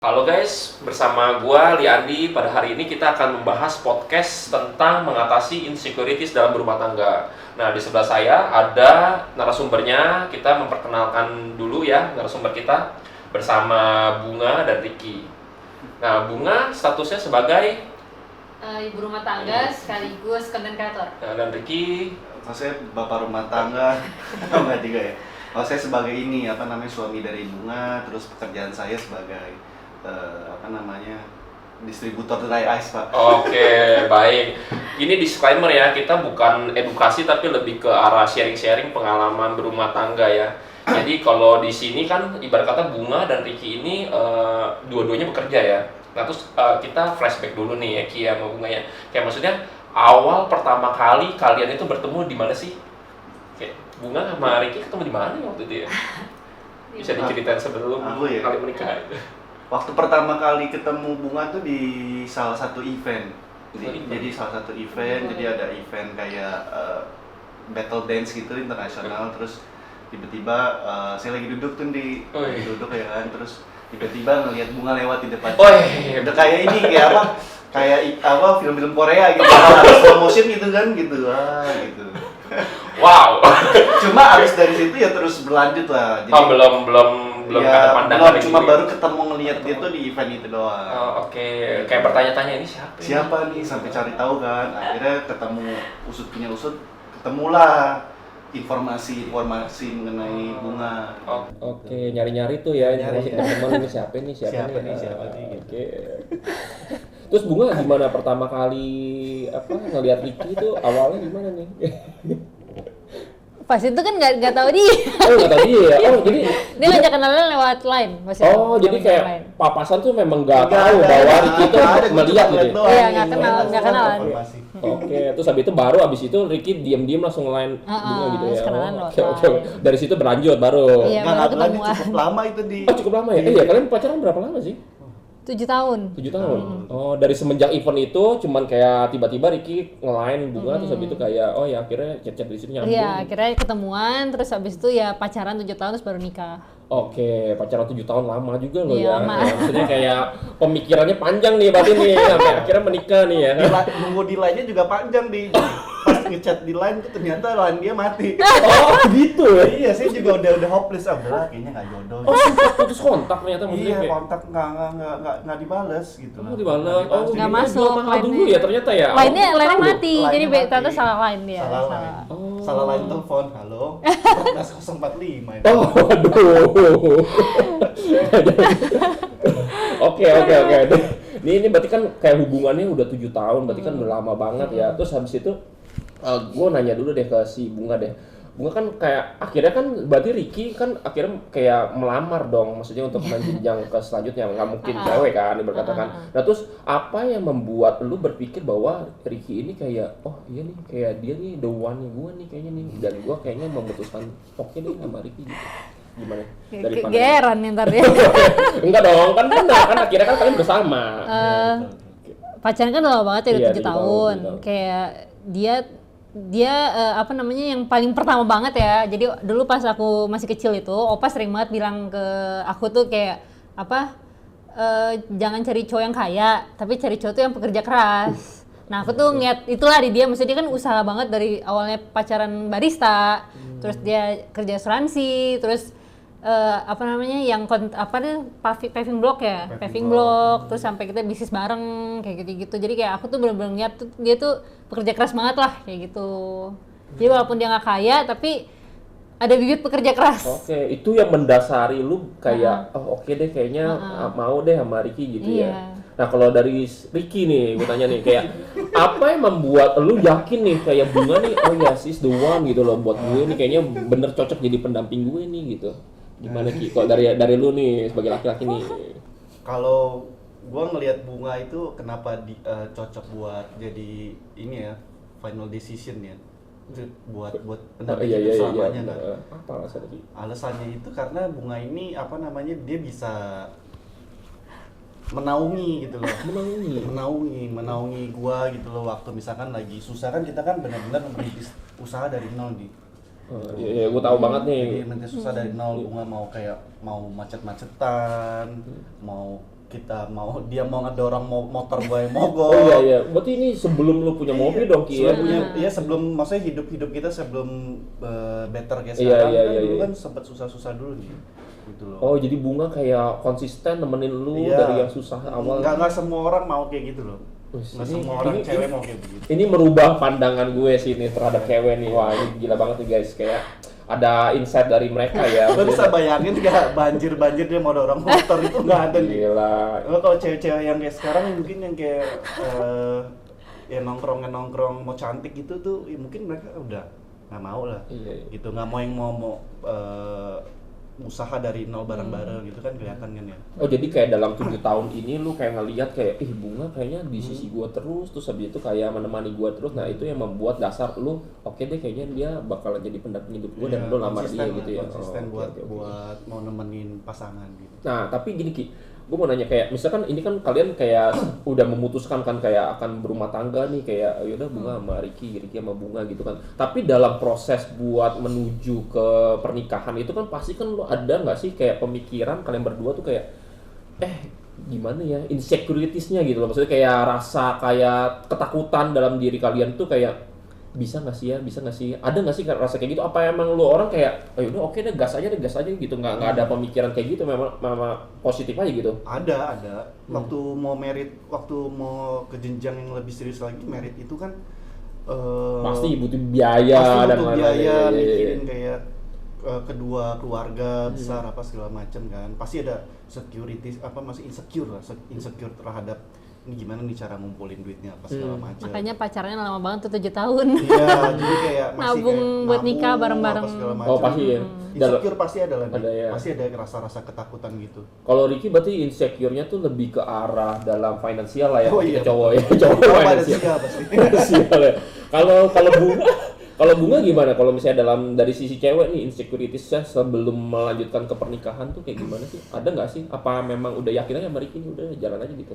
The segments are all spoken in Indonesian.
Halo guys, bersama gua Liandi. Pada hari ini kita akan membahas podcast tentang mengatasi insecurities dalam berumah tangga. Nah, di sebelah saya ada narasumbernya. Kita memperkenalkan dulu ya narasumber kita bersama Bunga dan Ricky. Nah, Bunga statusnya sebagai ibu rumah tangga sekaligus content creator. dan Ricky Kalau saya bapak rumah tangga, enggak juga ya. Kalau saya sebagai suami dari Bunga, terus pekerjaan saya sebagai distributor dry ice, Pak. Oke, baik. Ini disclaimer ya, kita bukan edukasi tapi lebih ke arah sharing-sharing pengalaman berumah tangga ya. Jadi kalau di sini kan ibarat kata Bunga dan Ricky ini dua-duanya bekerja ya. Nah terus kita flashback dulu nih ya Ki sama Bunga ya. Kayak maksudnya awal pertama kali kalian itu bertemu di mana sih? Kayak Bunga sama Ricky ketemu di mana waktu itu ya? Bisa diceritain sebelum kalian menikah. Waktu pertama kali ketemu Bunga tuh di salah satu event. Jadi salah satu event, jadi ada event kayak battle dance gitu internasional. Terus tiba-tiba saya lagi duduk tuh lagi duduk ya kan. Terus tiba-tiba ngelihat Bunga lewat di depan. Udah kayak ini kayak film-film Korea gitu. Slow motion gitu kan gitu. Gitu. Wow. Cuma abis dari situ ya terus berlanjut lah. Jadi, belum ya, ada pandangan cuma gitu. baru ketemu ngelihat dia tuh di event itu doang. Oke. Kayak bertanya-tanya ini siapa? Siapa nih sampai cari tahu kan. Akhirnya ketemu ketemulah informasi mengenai Bunga. Oke, nyari-nyari tuh ya informasi teman-teman ini siapa nih Siapa nih. Oke. Terus Bunga gimana pertama kali ngelihat Ricky itu awalnya gimana nih? Pas itu kan nggak tahu dia. Oh nggak tahu dia ya. Oh jadi Dia ngajak kenalan lewat line. jadi kayak papasan tuh memang nggak tahu bahwa Ricky itu melihat gitu. Iya nggak kenalan. Oke, terus habis itu Ricky diam-diam langsung line Bunga gitu ya. Kenalan lewat Oke. Dari situ berlanjut baru. Iya baru ketemu. Cukup lama itu di. Oh cukup lama ya? Iya kalian pacaran berapa lama sih? 7 tahun. 7 tahun. Oh, dari semenjak event itu cuman kayak tiba-tiba Ricky nge-line Bunga terus habis itu kayak akhirnya chat-chat di sini nyambung. Iya, akhirnya ketemuan terus habis itu ya pacaran 7 tahun terus baru nikah. Oke, pacaran 7 tahun lama juga loh Iya, ya. lama. Maksudnya kayak pemikirannya panjang nih berarti nih sampai akhirnya menikah nih ya. Nunggu di line-nya juga panjang di. Pas ngechat di line tuh ternyata line dia mati. Oh, gitu ya. Iya, saya juga udah hopeless udahlah kayaknya enggak jodoh. Oh, sempat putus kontak ternyata maksudnya Iya, kayak. kontak enggak dibales gitu. Oh, dibales. Oh, Nggak jadi masuk jual mahal dulu line-nya. ya ternyata ya. Line-nya Tahu. mati. Jadi Line-nya ternyata mati. salah line dia. Salah line. Salah line telepon. Halo. 14045 itu. Oh, aduh. Oke. Ini berarti kan kayak hubungannya udah 7 tahun, berarti kan udah lama banget ya. Terus habis itu gue nanya dulu deh ke si Bunga deh. Bunga kan kayak akhirnya kan berarti Ricky kan akhirnya kayak melamar dong, maksudnya untuk menjenjang ke selanjutnya, nggak mungkin cewek kan berkatakan. Nah terus apa yang membuat lu berpikir bahwa Ricky ini kayak iya nih kayak dia nih the one-nya gue nih kayaknya nih, dan gue kayaknya memutuskan oke deh sama Ricky gitu. Gimana? Dari pandangan? Kegeran nih ntar dia. Enggak dong, kan benar kan akhirnya kan kalian bersama. Pacaran kan udah lama banget ya, udah Iya, 7 7 tahun. tahun. Kayak dia yang paling pertama banget ya. Jadi dulu pas aku masih kecil itu, opa sering banget bilang ke aku tuh kayak jangan cari cowok yang kaya, tapi cari cowok tuh yang pekerja keras. Nah aku tuh ngeliat itulah di dia, maksudnya dia kan usaha banget dari awalnya pacaran barista, terus dia kerja asuransi, terus paving block ya, paving block, terus sampai kita bisnis bareng kayak gitu-gitu. Jadi kayak aku tuh bener-bener lihat tuh dia tuh pekerja keras banget lah kayak gitu. Jadi walaupun dia nggak kaya, tapi ada bibit pekerja keras. Oke, itu yang mendasari lu kayak oke deh kayaknya mau deh sama Ricky gitu ya. Nah kalau dari Ricky nih, gue tanya nih kayak apa yang membuat lu yakin nih kayak Bunga nih ya sis the one gitu loh buat gue nih kayaknya bener cocok jadi pendamping gue nih gitu. Gimana Ki? Kalau dari lu nih sebagai laki-laki nih. Kalau gua ngelihat Bunga itu kenapa cocok buat jadi ini ya final decision ya, buat pendamping hidup selamanya kan. Apa alasannya? Alasannya itu karena Bunga ini dia bisa menaungi gitu loh. menaungi gua gitu loh waktu misalkan lagi susah kan, kita kan benar-benar merintis usaha dari nol di. Iya, gue tahu banget nih. Jadi merintis usaha dari nol. Bunga mau macet-macetan, mau dia mau ngedorong motor gue yang mogok. Oh iya, berarti ini sebelum lu punya mobil dong Ki ya? Sebelum maksudnya hidup kita sebelum better kayak Iya, sekarang iya, dulu iya. kan sempat susah-susah dulu nih. Gitu loh. Oh jadi Bunga kayak konsisten nemenin lu Iya. dari yang susah awal. Nggak semua orang mau kayak gitu loh. Nggak semua orang cewek mau kayak begitu. Ini merubah pandangan gue sih nih terhadap cewek nih. Wah ini gila banget nih guys, kayak ada insight dari mereka ya. Lo bisa bayangin nggak banjir dia mau dorong motor itu nggak ada nih. Gila. Kalau cewek-cewek yang kayak sekarang mungkin yang kayak ya nongkrong mau cantik gitu tuh, ya mungkin mereka udah nggak mau lah. Iya. Gitu, nggak mau yang mau usaha dari nol bareng-bareng gitu kan kelihatan kan ya. Oh jadi kayak dalam 7 tahun ini lu kayak ngelihat kayak Bunga kayaknya di sisi gua terus habis itu kayak menemani gua terus. Nah itu yang membuat dasar lu oke deh kayaknya dia bakal jadi pendamping hidup gua dan lu lamar dia gitu ya. Konsisten Oh, buat oke. mau nemenin pasangan gitu. Nah tapi gini Ki, gue mau nanya kayak misalkan ini kan kalian kayak udah memutuskan kan kayak akan berumah tangga nih kayak yaudah Bunga sama Ricky sama Bunga gitu kan. Tapi dalam proses buat menuju ke pernikahan itu kan pasti kan lu ada nggak sih kayak pemikiran kalian berdua tuh kayak gimana ya insecuritiesnya gitu loh, maksudnya kayak rasa kayak ketakutan dalam diri kalian tuh kayak bisa nggak sih ada nggak sih rasa kayak gitu, apa emang lu orang kayak yaudah oke deh gas aja gitu, nggak ada pemikiran kayak gitu, memang positif aja gitu? Ada waktu mau ke jenjang yang lebih serius lagi, merit itu kan pasti butuh biaya dan lain-lain. Mikirin kayak kedua keluarga besar apa segala macam kan, pasti ada masih insecure terhadap ini gimana nih cara ngumpulin duitnya apa segala macam. Makanya pacarnya lama banget tuh 7 tahun. Iya, jadi kayak masih nabung kayak buat nikah nabung, bareng-bareng. apa segala Oh macam. pasti ya. Insecure pasti ada lah. Ada ya. Pasti ada rasa-rasa ketakutan gitu. Kalau Ricky berarti insecure-nya tuh lebih ke arah dalam finansial lah ya. Oh, iya. Kita cowok ya, cowok finansial. Pasti. Finansial ya. Kalau Bunga gimana? Kalau misalnya dari sisi cewek nih insecurities-nya sebelum melanjutkan ke pernikahan tuh kayak gimana sih? Ada nggak sih? Apa memang udah yakin aja sama Ricky udah jalan aja gitu?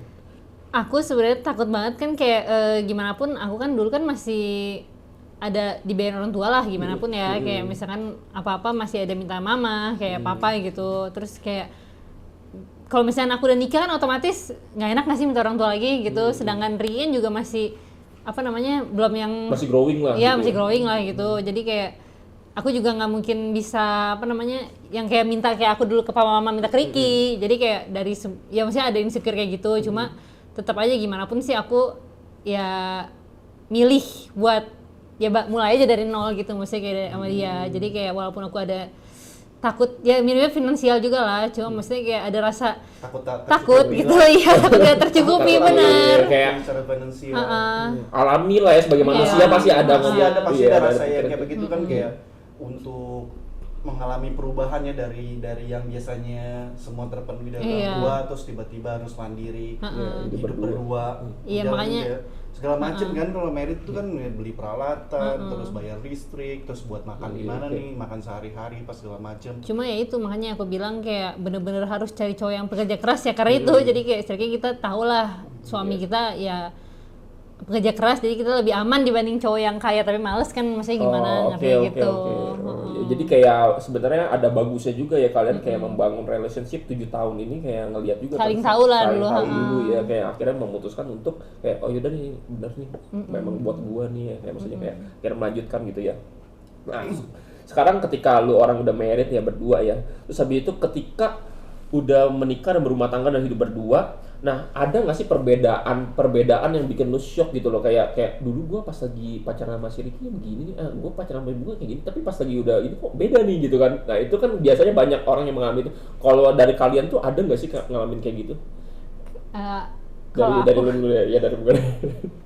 Aku sebenarnya takut banget kan kayak gimana pun aku kan dulu kan masih ada dibayar orang tua lah gimana pun ya, kayak misalkan apa-apa masih ada minta mama kayak papa gitu, terus kayak kalau misalnya aku udah nikah kan otomatis nggak enak nggak sih minta orang tua lagi gitu, sedangkan Rian juga masih belum yang Masih growing lah. ya gitu masih growing lah gitu, jadi kayak aku juga nggak mungkin bisa yang kayak minta kayak aku dulu ke papa mama minta ke Ricky, jadi kayak ya maksudnya ada insecure kayak gitu, cuma tetap aja gimana pun sih aku ya milih buat ya mulai aja dari nol gitu, maksudnya kayak sama dia. Jadi kayak walaupun aku ada takut ya minimnya finansial juga lah, cuma maksudnya kayak ada rasa takut gitu ya, takut gak tercukupi bener. Kayak secara finansial. alami lah ya sebagai manusia pasti ada Pasti ada rasa yang pikiran kayak begitu kan, kayak untuk mengalami perubahannya dari yang biasanya semua terpenuhi dari orang tua, terus tiba-tiba harus mandiri, hidup berdua, Iya, makanya segala macem kan. Kalau merit tuh kan beli peralatan, terus bayar listrik, terus buat makan di mana nih, makan sehari-hari pas segala macem. Cuma ya itu makanya aku bilang kayak bener-bener harus cari cowok yang pekerja keras ya, karena itu jadi kayak sedikit kita tahu lah suami kita ya pekerja keras, jadi kita lebih aman dibanding cowok yang kaya tapi males kan, maksudnya gimana gitu. Ya, jadi kayak sebenarnya ada bagusnya juga ya kalian kayak membangun relationship 7 tahun ini kayak ngelihat juga Saling kan, tahu lah saling dulu, tahu dulu ya, kayak akhirnya memutuskan untuk kayak oh yaudah nih bener nih memang buat gua nih ya, kayak maksudnya kayak akhirnya melanjutkan gitu ya. Nah sekarang ketika lu orang udah married ya berdua ya, terus habis itu ketika udah menikah dan berumah tangga dan hidup berdua, nah ada nggak sih perbedaan yang bikin lu shock gitu loh, kayak dulu gua pas lagi pacaran sama si Ricky begini nih, gua pacaran sama Bunga kayak gini, tapi pas lagi udah ini kok beda nih gitu kan. Nah itu kan biasanya banyak orang yang mengalami itu. Kalau dari kalian tuh ada nggak sih ngalamin kayak gitu? Dari lu dulu ya, dari Bunga.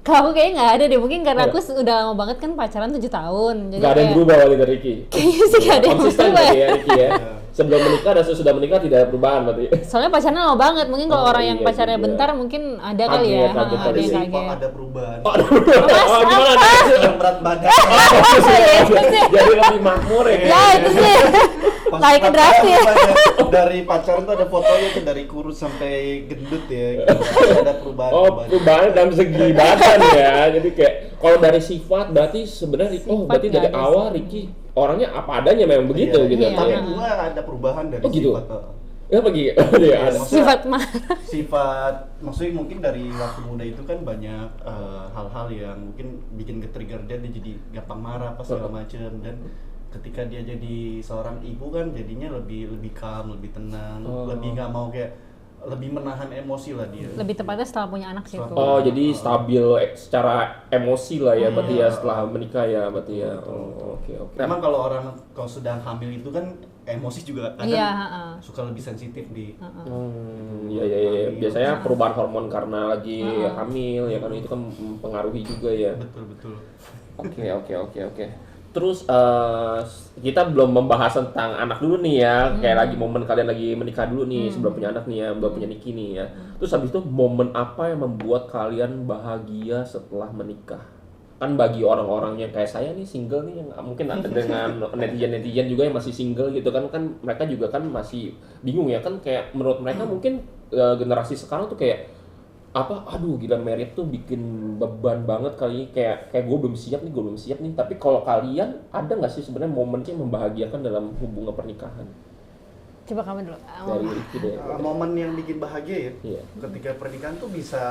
Kalau aku kayaknya nggak ada deh, mungkin karena aku udah lama banget kan pacaran 7 tahun. Jadi Gak ada yang berubah dari Ricky? Kayaknya sih gak ada yang Konsisten berubah berarti ya Ricky ya? Sebelum menikah dan sesudah menikah tidak ada perubahan berarti? Soalnya pacarnya lama banget, mungkin kalau orang yang iya pacarnya juga. bentar mungkin ada kali ya. Kaget, Ada yang Sih, kaget. kok ada perubahan. Oh gimana nih? Yang berat badan. Jadi lebih makmur ya? Ya itu sih. Naiknya drastis. Dari pacaran tuh ada fotonya tuh dari kurus sampai gendut ya. Ada perubahan. Oh, perubahan dalam segi badan ya. Jadi kayak kalau dari sifat berarti sebenarnya berarti nggak dari ada awal Ricky orangnya apa adanya memang begitu gitu. Iya. Tapi Bunga ada perubahan dari Oh, gitu? sifat. Ya bagi ya ada. Sifat mah. Sifat maksudnya mungkin dari waktu muda itu kan banyak hal-hal yang mungkin bikin ke-trigger dia jadi gampang marah apa segala macem, dan ketika dia jadi seorang ibu kan jadinya lebih calm, lebih tenang, lebih nggak mau kayak lebih menahan emosi lah dia. Lebih tepatnya setelah punya anak sih itu. Oh, jadi stabil secara emosi lah ya berarti ya setelah menikah ya berarti ya. Oh, oke. Memang kalau sedang hamil itu kan emosi juga kadang suka lebih sensitif di. Iya. Biasanya perubahan hormon karena lagi hamil ya kan itu kan mempengaruhi juga ya. Betul. Oke. Terus kita belum membahas tentang anak dulu nih ya, kayak lagi momen kalian lagi menikah dulu nih sebelum punya anak nih ya, belum punya Niki nih ya. Terus habis itu momen apa yang membuat kalian bahagia setelah menikah? Kan bagi orang-orang yang kayak saya nih single nih, yang mungkin ada dengan netizen juga yang masih single gitu kan mereka juga kan masih bingung ya kan, kayak menurut mereka mungkin generasi sekarang tuh kayak aduh gila merit tuh bikin beban banget kali, kayak gue belum siap nih. Tapi kalau kalian ada nggak sih sebenarnya momen yang membahagiakan dalam hubungan pernikahan? Coba kamu dulu. Dari Ricky deh. Momen yang bikin bahagia ya, Iya. ketika pernikahan tuh bisa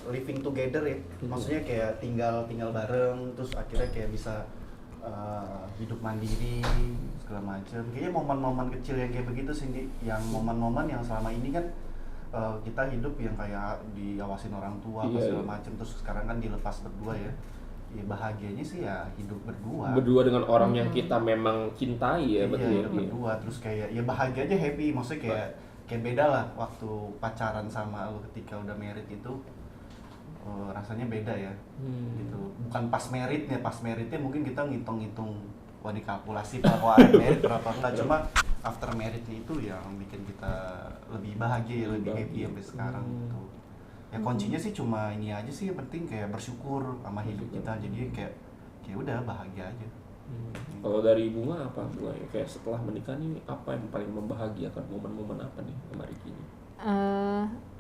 living together ya, maksudnya kayak tinggal bareng, terus akhirnya kayak bisa hidup mandiri segala macam. Kayaknya momen-momen kecil yang kayak begitu sih, yang momen-momen yang selama ini kan kita hidup yang kayak diawasin orang tua apa segala macam, terus sekarang kan dilepas berdua ya. Ya bahagianya sih ya hidup berdua Dengan orang yang kita memang cintai ya, betul ya. Berdua, terus kayak ya bahagia aja, happy, maksudnya kayak beda lah waktu pacaran sama lo ketika udah married itu rasanya beda ya. Gitu. Bukan pas meritnya mungkin kita ngitung-ngitung dikalkulasi kalau ada merit berapa enggak, cuma after meritnya itu yang bikin kita lebih bahagia, lebih happy sampai sekarang gitu. Ya kuncinya sih cuma ini aja sih, yang penting kayak bersyukur sama hidup kita, jadi kayak udah bahagia aja. Kalau dari Bunga apa? Bunga kayak setelah menikah nih apa yang paling membahagiakan, momen-momen apa nih sama Ricky ini?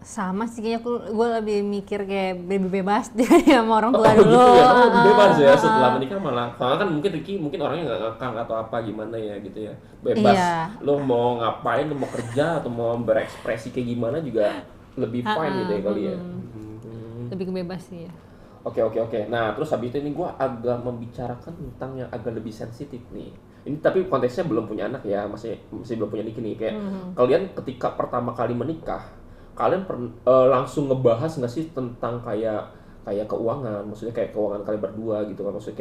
Sama sih kayaknya gue lebih mikir kayak lebih bebas dia sama orang tua dulu. Gitu ya, lebih bebas ya setelah menikah malah. Soalnya kan mungkin Ricky orangnya nggak ngekang atau apa gimana ya gitu ya. Bebas. Iya. Lo mau ngapain, lo mau kerja atau mau berekspresi kayak gimana juga lebih fine gitu ya kali ya. Lebih kebebas sih ya. Oke. Nah, terus habis itu ini gue agak membicarakan tentang yang agak lebih sensitif nih. Ini tapi konteksnya belum punya anak ya, masih belum punya Niki nih. Kayak kalian ketika pertama kali menikah, kalian langsung ngebahas nggak sih tentang kayak keuangan, maksudnya kayak keuangan kalian berdua gitu kan, maksudnya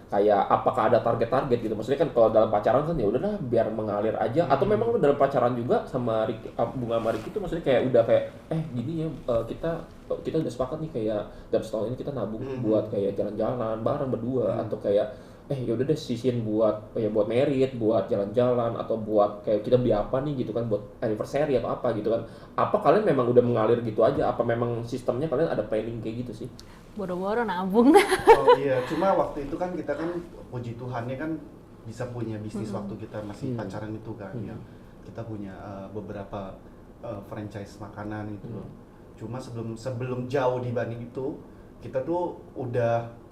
kayak apakah ada target-target gitu, maksudnya kan kalau dalam pacaran kan ya udahlah biar mengalir aja, atau memang lu dalam pacaran juga sama Ricky, Bunga sama Ricky itu maksudnya kayak udah kayak gini ya, kita udah sepakat nih kayak dalam setahun ini kita nabung buat kayak jalan-jalan bareng berdua, atau kayak ya udah deh sisihin buat merit, buat jalan-jalan, atau buat kayak kita beli apa nih gitu kan, buat anniversary atau apa gitu kan. Apa kalian memang udah mengalir gitu aja? Apa memang sistemnya kalian ada planning kayak gitu sih? Boro-boro nabung. Oh iya, cuma waktu itu kan kita kan puji Tuhannya kan bisa punya bisnis waktu kita masih pacaran itu kan, ya. Kita punya beberapa franchise makanan gitu loh. Cuma sebelum jauh dibanding itu, kita tuh udah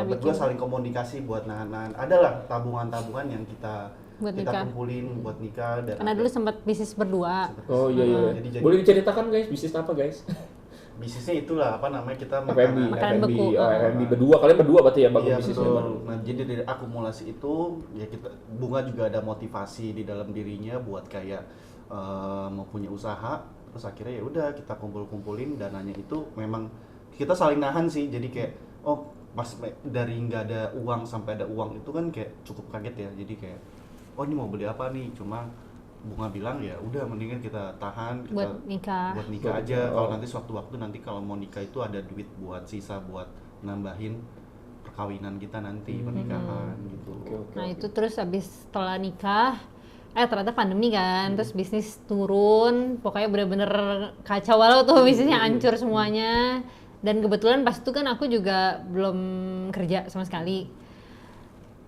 berdua saling komunikasi buat nahan-nahan. Adalah tabungan-tabungan yang kita kumpulin buat nikah. Dan karena dulu sempat bisnis berdua. Oh iya. Boleh diceritakan guys, bisnis apa guys? Bisnisnya itulah apa namanya, kita makanan beku. F&B berdua, kalian berdua berarti ya bangun iya, bisnisnya betul. baru. Nah, jadi dari akumulasi itu ya Bunga juga ada motivasi di dalam dirinya buat kayak mau punya usaha. Terus akhirnya ya udah kita kumpulin dananya itu, memang kita saling nahan sih. Jadi kayak pas dari nggak ada uang sampai ada uang itu kan kayak cukup kaget ya. Jadi kayak ini mau beli apa nih, cuma Bunga bilang ya udah mendingan kita tahan, kita buat nikah aja. Kalau nanti sewaktu-waktu nanti kalau mau nikah itu ada duit buat sisa buat nambahin perkawinan kita nanti, pernikahan gitu. Nah itu terus habis setelah nikah ternyata pandemi kan, terus bisnis turun, pokoknya bener-bener kacau walau tuh, bisnisnya hancur semuanya. Dan kebetulan pas itu kan aku juga belum kerja sama sekali.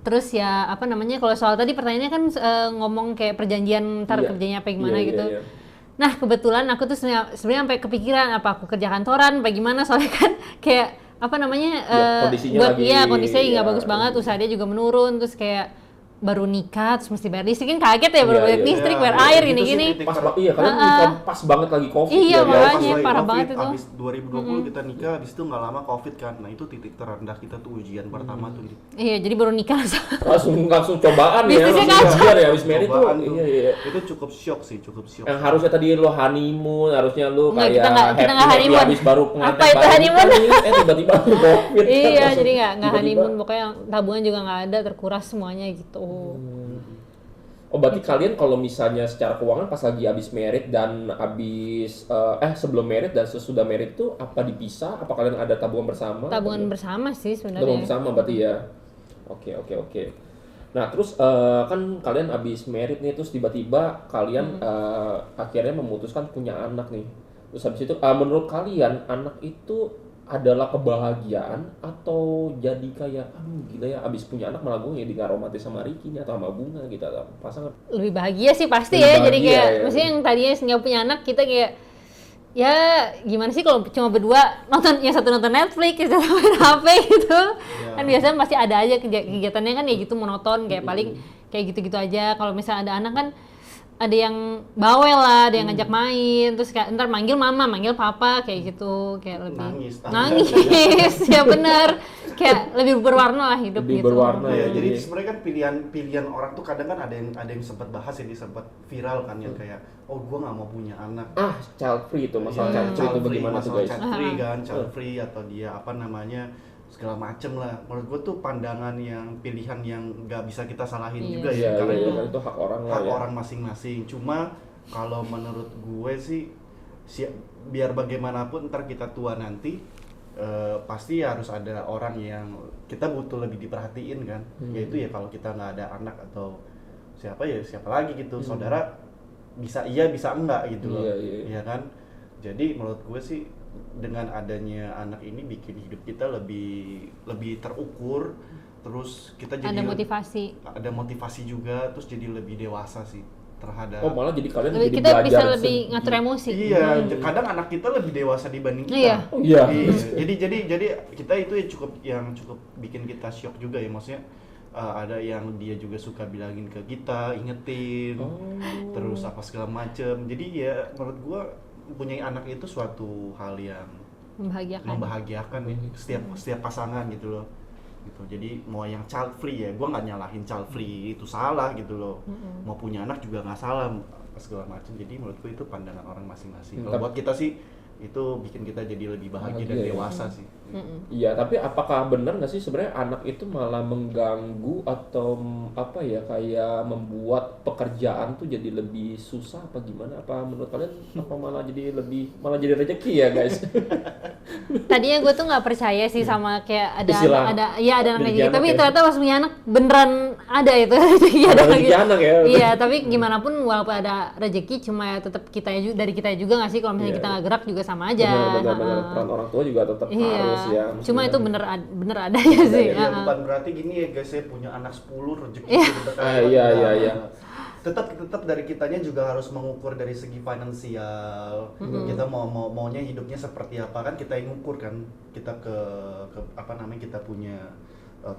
Terus ya kalau soal tadi pertanyaannya kan ngomong kayak perjanjian ntar kerjanya apa gimana gitu. Iya. Nah kebetulan aku tuh sebenarnya sampai kepikiran apa aku kerja kantoran apa gimana, soalnya kan kayak kondisinya nggak bagus banget, usaha dia juga menurun, terus kayak baru nikah terus mesti bayar listrik, kan kaget ya, baru bayar listrik, bayar air, itu sih gini-gini. titik Pas kalian nikah pas banget lagi Covid Iya, ya, makanya. guys. Pas lagi parah COVID, banget itu. Abis 2020 kita nikah, abis itu nggak lama COVID kan. Nah itu titik terendah kita tuh ujian pertama tuh. Iya, jadi baru nikah langsung cobaan ya, Bisnisnya langsung ujian ya habis married tuh. Cobaan tuh. Iya. Itu cukup shock sih, cukup shock. Yang harusnya tadi lo honeymoon, harusnya lo Nggak, kayak kita nggak honeymoon. habis baru pengantin Apa itu baru honeymoon? nikah nih, tiba-tiba Covid. kan, iya, langsung jadi nggak tiba-tiba. honeymoon, pokoknya tabungan juga nggak ada, terkuras semuanya gitu. Oh berarti kalian kalau misalnya secara keuangan pas lagi habis merit dan habis sebelum merit dan sesudah merit tuh apa dipisah? Apa kalian ada tabungan bersama? Tabungan bersama sih sebenarnya. Tabungan bersama berarti ya. Oke. Nah terus kan kalian habis merit nih, terus tiba-tiba kalian akhirnya memutuskan punya anak nih. Terus habis itu menurut kalian anak itu adalah kebahagiaan atau jadi kayak aduh gila ya abis punya anak malah gue jadi nggak romantis sama Ricky nih atau sama Bunga gitu atau pasangan. Lebih bahagia sih pasti Lebih ya, jadi bahagia, kayak ya. maksudnya yang tadinya nggak punya anak, kita kayak ya gimana sih kalau cuma berdua nonton, yang satu nonton Netflix, yang satu main HP gitu. Kan biasanya pasti ada aja kegiatannya kan ya gitu, monoton, kayak paling kayak gitu-gitu aja. Kalau misalnya ada anak kan ada yang bawel lah, ada yang ngajak main, terus kayak ntar manggil mama, manggil papa, kayak gitu, kayak lebih nangis ya benar, kayak lebih berwarna lah hidup Lebih gitu. berwarna ya, ya. jadi sebenarnya kan pilihan orang tuh kadang kan ada yang sempat bahas ini, sempat viral kan yang kayak oh gue nggak mau punya anak. Child free itu masalah Iya, child free itu bagaimana tuh masalah guys? child free kan, child free atau dia apa namanya segala macem lah. Menurut gue tuh pandangan yang pilihan yang nggak bisa kita salahin juga Iya, ya, karena itu hak orang lah hak ya. orang masing-masing. Cuma kalau menurut gue sih biar bagaimanapun ntar kita tua nanti pasti harus ada orang yang kita butuh lebih diperhatiin kan. Yaitu ya kalau kita nggak ada anak atau siapa lagi gitu, saudara bisa iya bisa enggak gitu loh. Iya kan. Jadi menurut gue sih dengan adanya anak ini bikin hidup kita lebih terukur, terus kita jadi ada motivasi juga, terus jadi lebih dewasa sih terhadap. Oh malah jadi kalian Lebih, jadi kita belajar bisa lebih ngatur emosi. Iya, kadang anak kita lebih dewasa dibanding kita. Iya. Oh iya. Jadi kita itu yang cukup bikin kita shock juga ya, maksudnya ada yang dia juga suka bilangin ke kita, ingetin, terus apa segala macem. Jadi ya menurut gua punya anak itu suatu hal yang membahagiakan ya, setiap pasangan gitu loh. Gitu. Jadi mau yang child free ya, gua nggak nyalahin child free itu salah gitu loh. Mau punya anak juga nggak salah segala macam. Jadi menurutku itu pandangan orang masing-masing. Kalau buat kita sih itu bikin kita jadi lebih bahagia dan dewasa sih. Iya, tapi apakah benar nggak sih sebenarnya anak itu malah mengganggu atau apa ya kayak membuat pekerjaan tuh jadi lebih susah apa gimana? Apa menurut kalian apa malah jadi rezeki ya guys? Tadinya gue tuh nggak percaya sih sama kayak ada anak rezeki gitu, anak tapi ya. ternyata pas punya anak beneran ada itu rezeki ada rezeki gitu. anak ya. Iya, tapi gimana pun walaupun ada rezeki, cuma ya tetap dari kita juga nggak sih, kalau misalnya kita nggak gerak juga sama aja. Benar. Peran orang tua juga tetap harus ya. Cuma itu bener ada ya sih. Ya, bukan berarti gini ya guys, saya punya anak 10 rezeki Iya. Tetap dari kitanya juga harus mengukur dari segi finansial. Kita maunya hidupnya seperti apa kan, kita yang ngukur kan. Kita ke apa namanya, kita punya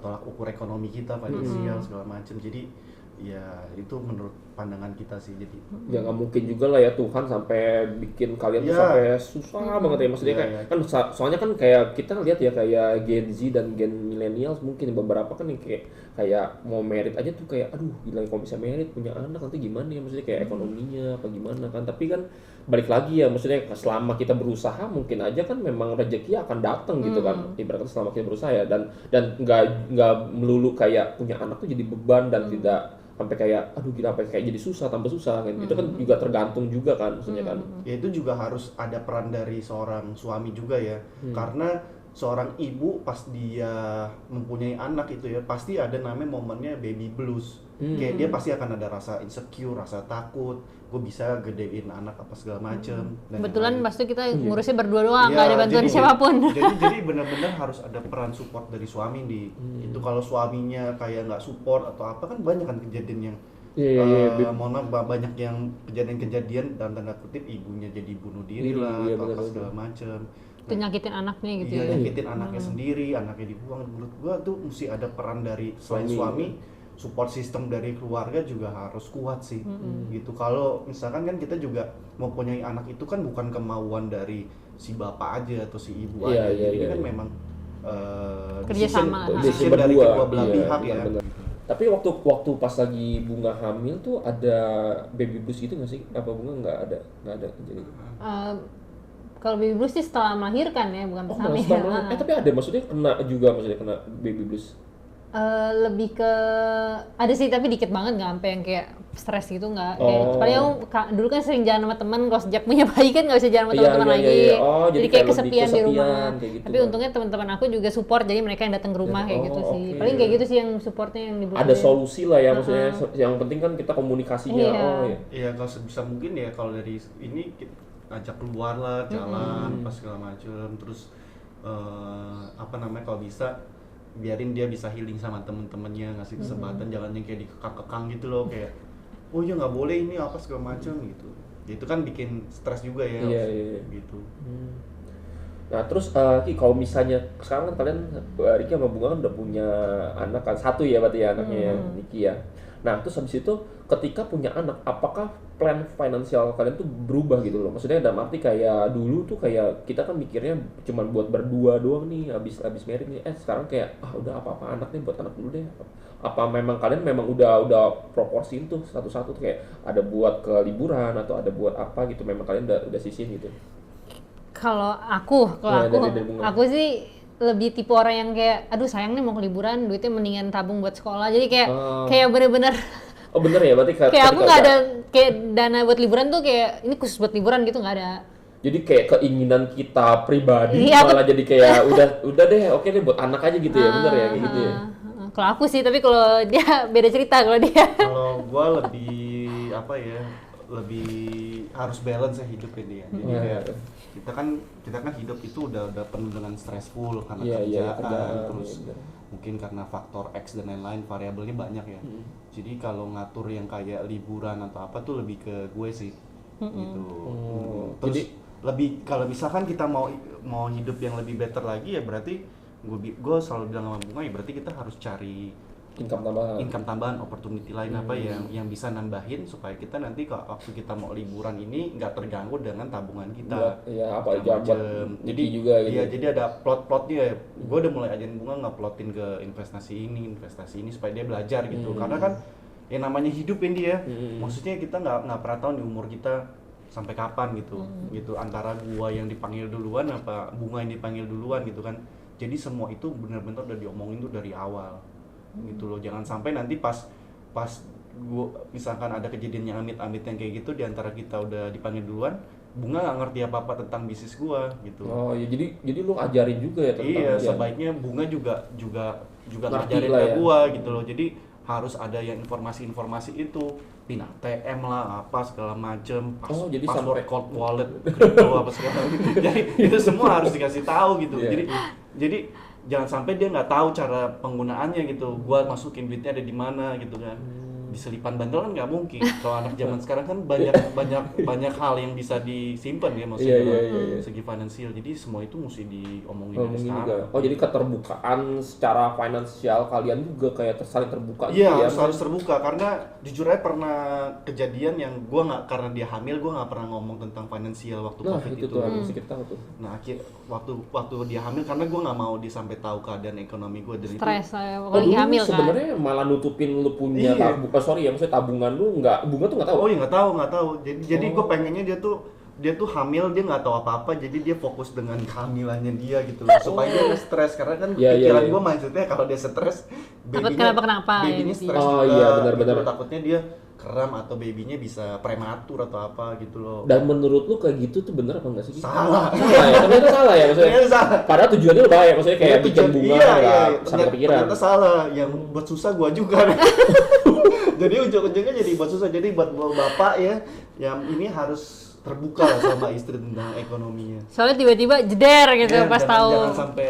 tolak ukur ekonomi kita, finansial segala macam. Jadi ya itu menurut pandangan kita sih. Jadi ya nggak mungkin juga lah ya Tuhan sampai bikin kalian tuh sampai susah banget ya, maksudnya kayak kan soalnya kan kayak kita lihat ya kayak Gen Z dan Gen Millennials mungkin beberapa kan yang kayak mau merit aja tuh kayak aduh gila kalau bisa merit punya anak nanti gimana ya, maksudnya kayak ekonominya apa gimana kan. Tapi kan balik lagi ya, maksudnya selama kita berusaha mungkin aja kan memang rezeki akan datang gitu kan, ibaratnya selama kita berusaha ya, dan nggak melulu kayak punya anak tuh jadi beban dan tidak sampai kayak aduh gila apa kayak jadi susah tambah susah kan. Itu kan juga tergantung juga kan maksudnya kan. Ya itu juga harus ada peran dari seorang suami juga ya. Karena seorang ibu pas dia mempunyai anak itu ya pasti ada namanya momennya baby blues. Kayak dia pasti akan ada rasa insecure, rasa takut, gue bisa gedein anak apa segala macem. Kebetulan pasti kita ngurusnya berdua doang, nggak ada bantuan jadi, siapapun. Jadi benar-benar harus ada peran support dari suami itu kalau suaminya kayak nggak support atau apa kan banyak kan kejadian yang mohon maaf banyak yang kejadian dalam tanda kutip ibunya jadi bunuh diri lah atau apa segala macem. Itu nyakitin anaknya gitu. Iya, nyakitin anaknya sendiri, anaknya dibuang. Menurut gua tuh mesti ada peran dari selain suami support system dari keluarga juga harus kuat sih. Gitu. Kalau misalkan kan kita juga mempunyai anak itu kan bukan kemauan dari si bapak aja atau si ibu Iya, aja. iya, Jadi iya, kan iya. memang Kerjasama. decision dari Berdua. kedua belah Iya, pihak ya. benar-benar. Tapi waktu pas lagi Bunga hamil tuh ada baby blues gitu nggak sih? Apa Bunga nggak ada jadi? Kalau baby blues sih setelah melahirkan ya, bukan pas malah hamil. setelah melahirkan. Tapi ada maksudnya kena baby blues. Lebih ke ada sih tapi dikit banget, nggak sampai yang kayak stres gitu, nggak. Kayak paling aku dulu kan sering jalan sama teman, kalau sejak punya bayi kan nggak bisa jalan sama Iya, teman-teman iya, lagi. iya. Oh, jadi jadi kayak kayak lebih kesepian di rumah. kayak gitu Tapi kan. untungnya teman-teman aku juga support, jadi mereka yang datang ke rumah kayak gitu sih. oke. Paling kayak gitu sih yang supportnya yang Ada dibutuhin. solusi lah ya maksudnya. Yang penting kan kita komunikasinya. Iya. Oh ya. Iya, kalau sebisa mungkin ya kalau dari ini kita ajak keluar lah, jalan pas segala macam, terus kalau bisa biarin dia bisa healing sama temen-temennya, ngasih kesempatan, jangan yang kayak dikekang-kekang gitu loh, kayak oh ya nggak boleh ini apa segala macam gitu. Itu kan bikin stres juga ya. Iya. Gitu. Nah terus Ki, kalau misalnya sekarang kan kalian Riki sama Bunga kan udah punya anak kan, satu ya berarti ya anaknya ya, Niki ya. Nah terus habis itu ketika punya anak, apakah plan finansial kalian tuh berubah gitu loh? Maksudnya dalam arti kayak dulu tuh kayak kita kan mikirnya cuma buat berdua doang nih, habis married nih. Sekarang kayak udah apa-apa anak nih buat anak dulu deh. Apa memang kalian memang udah proporsiin tuh satu-satu tuh kayak ada buat ke liburan atau ada buat apa gitu, memang kalian udah sisihin gitu? Kalau aku dari Bunga. aku sih lebih tipe orang yang kayak aduh sayang nih mau ke liburan, duitnya mendingan tabung buat sekolah. Jadi kayak bener-bener Oh bener ya, berarti kayak aku nggak ada kayak dana buat liburan tuh, kayak ini khusus buat liburan gitu, nggak ada. Jadi kayak keinginan kita pribadi Iya, malah jadi kayak udah deh, oke deh buat anak aja gitu ya, bener ya kayak gitu ya. Kalau aku sih, tapi kalau dia beda cerita kalau dia. Kalau gua lebih lebih harus balance ya hidupnya dia. Jadi kayak kita kan hidup itu udah penuh dengan stressful karena kerjaan, terus mungkin karena faktor X dan lain-lain, variabelnya banyak ya. Jadi kalau ngatur yang kayak liburan atau apa tuh lebih ke gue sih. Gitu. Terus Jadi lebih kalau misalkan kita mau hidup yang lebih better lagi ya berarti gue selalu bilang sama Bunga ya berarti kita harus cari income tambahan, opportunity lain apa yang bisa nambahin supaya kita nanti kalau waktu kita mau liburan ini nggak terganggu dengan tabungan kita. Iya, apa aja buat jadi juga gitu. Iya, jadi ada plot-plotnya. Gue udah mulai ajarin Bunga ngeplotin ke investasi ini supaya dia belajar gitu. Karena kan yang namanya hidup ini dia, maksudnya kita nggak pernah tahu nih umur kita sampai kapan gitu. Gitu antara gua yang dipanggil duluan apa Bunga yang dipanggil duluan gitu kan. Jadi semua itu benar-benar udah diomongin tuh dari awal. Gitu loh, jangan sampai nanti pas gua misalkan ada kejadian yang amit-amit yang kayak gitu di antara kita udah dipanggil duluan, Bunga nggak ngerti apa-apa tentang bisnis gua gitu. Oh ya, jadi lu ajarin juga ya tentang iya, sebaiknya Bunga juga ngajarin lah ke ya. gua gitu loh. Jadi harus ada yang informasi itu, pin ATM lah apa segala macem, jadi password sampai cold wallet, crypto apa segala. Jadi itu semua harus dikasih tahu gitu. Jadi jangan sampai dia nggak tahu cara penggunaannya gitu. Gua masukin duitnya ada di mana gitu kan. Diselipan bandel kan nggak mungkin. Kalau anak zaman sekarang kan banyak hal yang bisa disimpan ya maksudnya Iya. segi finansial. Jadi semua itu mesti diomongin dari Ngomongin sekarang. juga. Oh jadi keterbukaan secara finansial kalian juga kayak saling terbuka gitu Iya, ya? harus terbuka karena jujur aja pernah kejadian yang gua nggak, karena dia hamil gua nggak pernah ngomong tentang finansial waktu Nah COVID itu tuh harus sedikit tahu tuh. Nah waktu dia hamil karena gua nggak mau dia sampai tahu keadaan ekonomi gua dan Stres Oh lagi dulu hamil kan. sebenarnya malah nutupin lu punya Iya. maksudnya tabungan lu Bunga tuh nggak tahu. Oh iya nggak tahu. Jadi gue pengennya dia tuh hamil, dia nggak tahu apa-apa, jadi dia fokus dengan kehamilannya dia gitu loh, supaya dia nggak stres karena kan pikiran gue maksudnya kalau dia stres babynya kenapa-kenapa stres Oh juga, iya benar-benar. gitu. Takutnya dia kram atau babynya bisa prematur atau apa gitu loh. Dan menurut lu kayak gitu tuh bener apa enggak sih? Salah. Salah ya, ternyata salah ya maksudnya. Ternyata salah. Padahal tujuannya lu baik, maksudnya kayak bikin Bunga nggak sampai kepikiran. Ternyata salah, yang buat susah gua juga. Jadi ujung-ujungnya jadi buat susah. Jadi buat bapak ya, yang ini harus terbuka lah sama istri tentang ekonominya. Soalnya tiba-tiba jeder gitu Ya, pas tahu. jangan sampai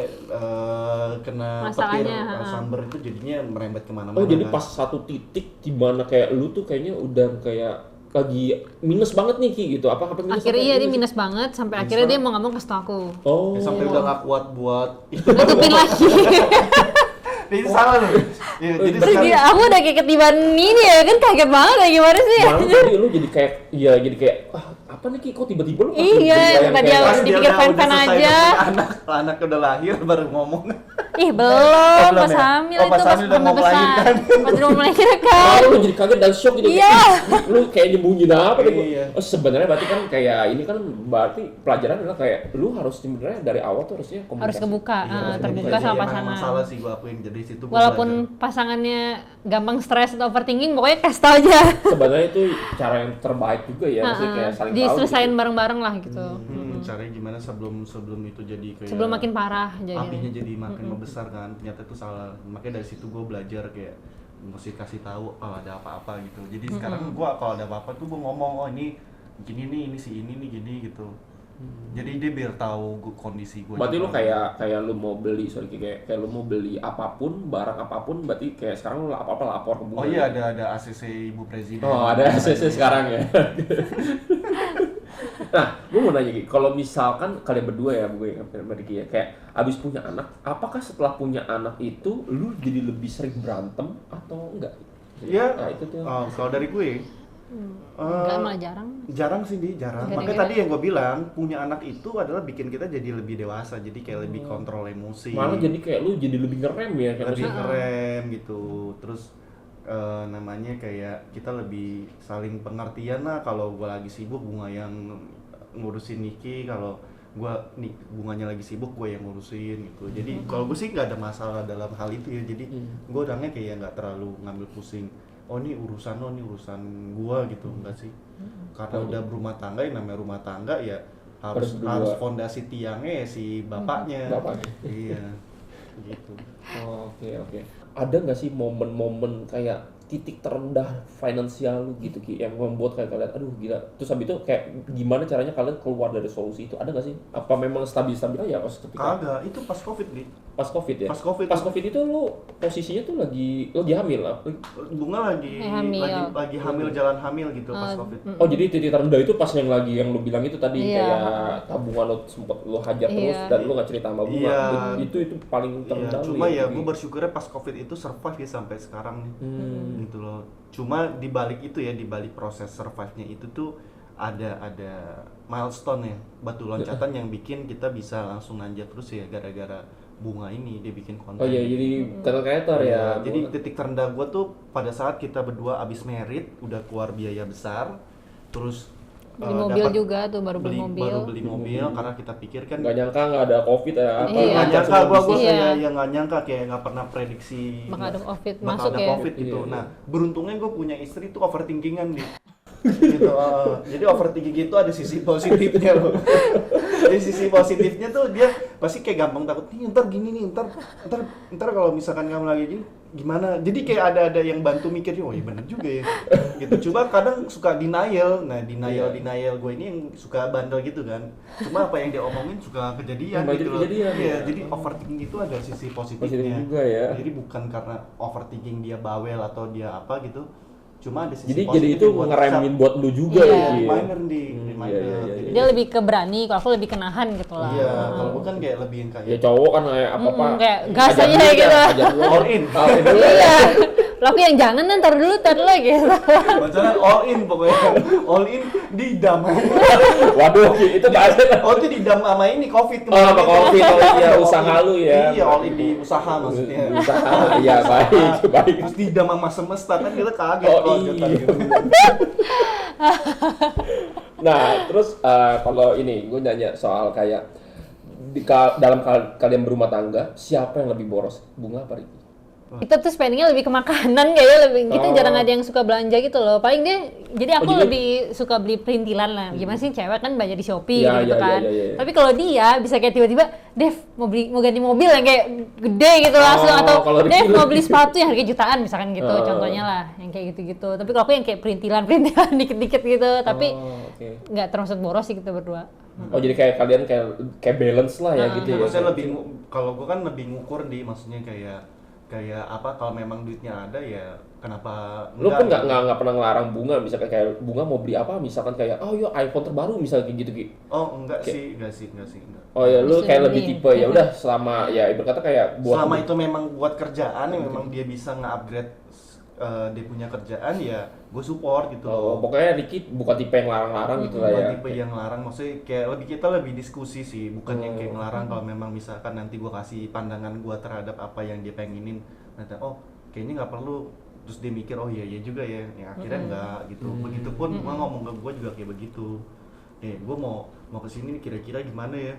kena petir Masalahnya, sambar itu jadinya merembet kemana-mana. Oh jadi kan. pas satu titik di mana kayak lu tuh kayaknya udah kayak lagi minus banget nih Ki gitu. Apa minus? Akhirnya apa iya dia minus banget sampai akhirnya dia mau nggak mau kasih tau aku. Oh. Ya, sampai udah nggak kuat buat itu. Tutupin lagi. Itu salah loh. Ya, jadi Terus sekarang aku udah kayak ketiban ini ya kan, kaget banget ya gimana sih? Malu tadi lu jadi kayak apa nih Ki, kok tiba-tiba lu Iya, yang tadi kayak- awal pas dia dipikir udah fan-fan selesai aja. punya anak udah lahir baru ngomong. Ih belum, belum pas ya? hamil Oh, itu pas hamil udah mau besar. melahirkan. Pas udah mau melahirkan. Oh, lu jadi kaget dan shock gitu. Iya. Lu kayak nyembunyiin apa deh. Iya. Oh, sebenarnya berarti kan kayak ini kan berarti pelajaran adalah kayak lu harus sebenarnya dari awal tuh harusnya komunikasi. Harus kebuka, Iya, harus terbuka kebuka. sama Emang pasangan. masalah sih gua akuin, jadi situ gua Walaupun belajar. pasangannya gampang stres atau overthinking, pokoknya kasih tau aja. Sebenarnya itu cara yang terbaik juga ya, maksudnya kayak saling tahu. Diselesain gitu. bareng-bareng lah gitu. Caranya gimana sebelum itu jadi kayak Sebelum makin parah jadinya. apinya jadi makin membesar kan, ternyata itu salah. Makanya dari situ gue belajar kayak mesti kasih tahu kalau ada apa-apa gitu. Jadi sekarang gue kalau ada apa-apa tuh gue ngomong, oh ini gini nih, ini si ini nih gini gitu. Jadi dia biar tahu kondisi gue. Berarti lu kayak lu mau beli, kayak lu mau beli apapun, barang apapun, berarti kayak sekarang lu apa-apa lapor ke bunga. Oh iya, ada ACC Ibu Presiden. Oh, ada ACC sekarang ya. Nah, gue mau nanya Ki, kalau misalkan kalian berdua ya, gue ya, kayak abis punya anak, apakah setelah punya anak itu lu jadi lebih sering berantem atau enggak? Iya. Nah, itu tuh. Kalau dari gue, Enggak, malah jarang. jarang sih jarang. Gara-gara- Makanya tadi yang gue bilang, punya anak itu adalah bikin kita jadi lebih dewasa, jadi kayak lebih kontrol emosi. Malah jadi kayak lu jadi lebih ngerem ya, kayak lebih maksudnya- keren gitu. Terus namanya kayak kita lebih saling pengertian lah. Kalau gue lagi sibuk, bunga yang ngurusin Niki. Kalau gue nih bunganya lagi sibuk, gue yang ngurusin gitu. Jadi kalau gue sih nggak ada masalah dalam hal itu ya. Jadi gue orangnya kayak nggak terlalu ngambil pusing. Oh ini urusan lo, ini urusan gue gitu, enggak sih. Karena udah berumah tangga, yang namanya rumah tangga ya harus Berdua. fondasi tiangnya ya si bapaknya. Bapaknya. Iya, gitu. Oh, oke. Ada nggak sih momen-momen kayak titik terendah finansial lu gitu Ki, yang membuat kayak kalian aduh gila, terus habis itu kayak gimana caranya kalian keluar dari solusi itu, ada nggak sih? Apa memang stabil-stabil aja pas ketika Kagak, itu pas Covid nih. pas covid ya? Pas Covid. Pas covid itu lu posisinya tuh lagi hamil lah. Bunga lagi Hamil. lagi hamil, jalan hamil gitu pas Covid. Oh jadi titik terendah itu pas yang lagi yang lu bilang itu tadi Iya. kayak tabungan lu sempet lu hajar terus Iya. dan lu nggak cerita sama Bunga. Iya. Itu paling Iya, terendah. cuma lu ya Ki. gue bersyukurnya pas Covid itu survive ya sampai sekarang nih. Gitu loh. Cuma di balik itu ya, di balik proses survive-nya itu tuh ada milestone ya, batu loncatan yang bikin kita bisa langsung nanjak terus ya gara-gara Bunga ini dia bikin konten. Oh iya, jadi kreator ya. Jadi titik terendah gue tuh pada saat kita berdua abis merit, udah keluar biaya besar, terus Beli mobil dapat- juga tuh, baru beli mobil. baru beli mobil karena kita pikir kan nggak nyangka nggak ada covid ya apa Iya. nggak nyangka semua gua bisnis. Iya. kayak yang nggak nyangka kayak nggak pernah prediksi Bakal ada Covid bakal masuk ada ya. Covid gitu. Iya. Nah beruntungnya gue punya istri tuh overthinkingan nih. Gitu. Jadi overthinking itu ada sisi positifnya loh. Jadi sisi positifnya tuh dia pasti kayak gampang takut nih ntar gini nih ntar kalau misalkan kamu lagi gini gimana. Jadi kayak ada yang bantu mikir, oh iya bener juga ya. Gitu. Coba kadang suka denial. Nah denial gue ini yang suka bandel gitu kan. Cuma apa yang dia omongin suka kejadian Banyak gitu loh. kejadian, Iya, ya. jadi overthinking itu ada sisi Positif positifnya. juga ya. Jadi bukan karena overthinking dia bawel atau dia apa gitu. Cuma ada sisi Jadi positif itu yang buat ngeremin bisa- buat lu juga Iya. ya Ki, ya. reminder di reminder. iya. Jadi- Dia lebih ke berani, kalau aku lebih ke nahan gitu lah. Iya, kalau gue kan kayak lebih yang Ya kayak cowok kan kayak apa-apa. kayak gas ajar aja dulu gitu. dah, ajar dulu. all in. All in dulu. Iya. Laku yang jangan ntar dulu gitu. Maksudnya all in pokoknya. All in didam. Waduh, Ki, itu bahasa. Oh itu didam sama ini Covid Oh, sama Covid, oh iya, All usaha in. lu ya. Iya, all in di usaha maksudnya. Usaha, iya baik. Terus didam sama semesta kan kita kaget Oh, kalau iya. kita gitu. Nah, terus kalau ini gue nanya soal kayak dalam kalian berumah tangga, siapa yang lebih boros? Bunga apa Riki? Kita tuh spendingnya lebih ke makanan kayaknya, lebih kita Oh. jarang ada yang suka belanja gitu loh. Paling dia, jadi aku jadi- lebih suka beli perintilan lah. Gimana sih cewek kan banyak di Shopee Iya, gitu iya, kan. iya, iya. Tapi kalau dia bisa kayak tiba-tiba, Dev mau ganti mobil yang kayak gede gitu langsung, Oh, atau kalau Ricky Dev mau lebih- beli sepatu yang harga jutaan misalkan gitu, Oh. contohnya lah yang kayak gitu-gitu. Tapi kalau aku yang kayak perintilan dikit-dikit gitu, tapi Oh, oke. nggak termasuk boros sih kita berdua. Oh, jadi kayak kalian kayak balance lah ya gitu ya. Maksudnya lebih kalau gue kan lebih ngukur di maksudnya kayak apa kalau memang duitnya ada ya kenapa Lu pun gitu. nggak pernah ngelarang Bunga, misalkan kayak Bunga mau beli apa, misalkan kayak oh yuk iPhone terbaru misalnya kayak gitu Ki. Oh enggak Kayak- sih enggak. Oh ya lu Bisa kayak lebih dibeliin. tipe ya udah selama ya berkata kayak buat Selama itu memang buat kerjaan yang memang dia bisa nge-upgrade dia punya kerjaan ya gue support gitu. Oh, pokoknya Ricky bukan tipe yang larang-larang gitu lah Bukan ya. tipe yang larang, maksudnya kayak kita lebih diskusi sih, bukan yang kayak ngelarang. Kalau memang misalkan nanti gue kasih pandangan gue terhadap apa yang dia pengenin, nanti oh kayaknya nggak perlu, terus dia mikir oh iya juga ya akhirnya enggak gitu. Begitupun gue ngomong ke gue juga kayak begitu, gue mau kesini nih kira-kira gimana ya.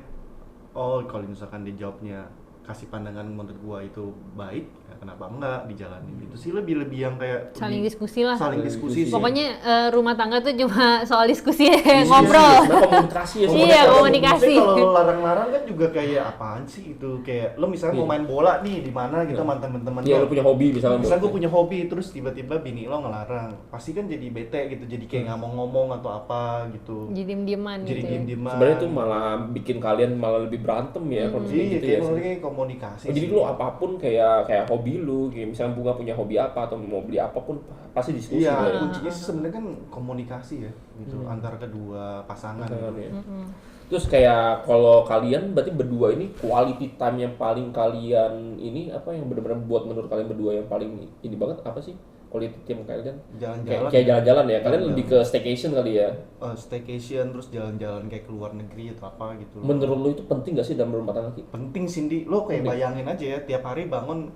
Oh kalau misalkan dia jawabnya kasih pandangan menurut gua itu baik, ya kenapa enggak dijalanin. Itu sih lebih yang kayak Saling lebih- diskusi lah. saling diskusi sih. Pokoknya rumah tangga tuh cuma soal diskusi Iya, ngobrol. sebenarnya komunikasi ya. Iya, komunikasi. Tapi kalau larang-larang kan juga kayak apaan sih itu, kayak lo misalnya mau main bola nih di mana gitu sama temen-temen Iya, lo. lu punya hobi misalnya. Misalnya gue punya hobi terus tiba-tiba bini lo ngelarang, pasti kan jadi bete gitu, jadi kayak nggak mau ngomong atau apa gitu. Jadi diem-dieman Jadi gitu. diem-dieman. Sebenarnya itu malah bikin kalian malah lebih berantem ya kalau misalnya Iya, gitu kayak ya. maksudnya komunikasi. Oh, jadi sih. lu apapun kayak hobi lu, kayak misalnya Bunga punya hobi apa atau mau beli apapun pasti diskusi Iya, lah ya. kuncinya sih sebenarnya kan komunikasi ya, gitu antara kedua pasangan. Pasangan ya. Terus kayak kalau kalian berarti berdua ini quality time yang paling kalian ini apa yang benar-benar buat menurut kalian berdua yang paling ini banget apa sih? Quality time kalian Jalan-jalan. kayak jalan-jalan ya. Kalian Jalan-jalan. lebih ke staycation kali ya. Staycation terus jalan-jalan kayak ke luar negeri atau apa gitu. Menurut lu itu penting gak sih dalam rumah tangga Ki? Penting Cindy, lo kayak Penting. bayangin aja ya tiap hari bangun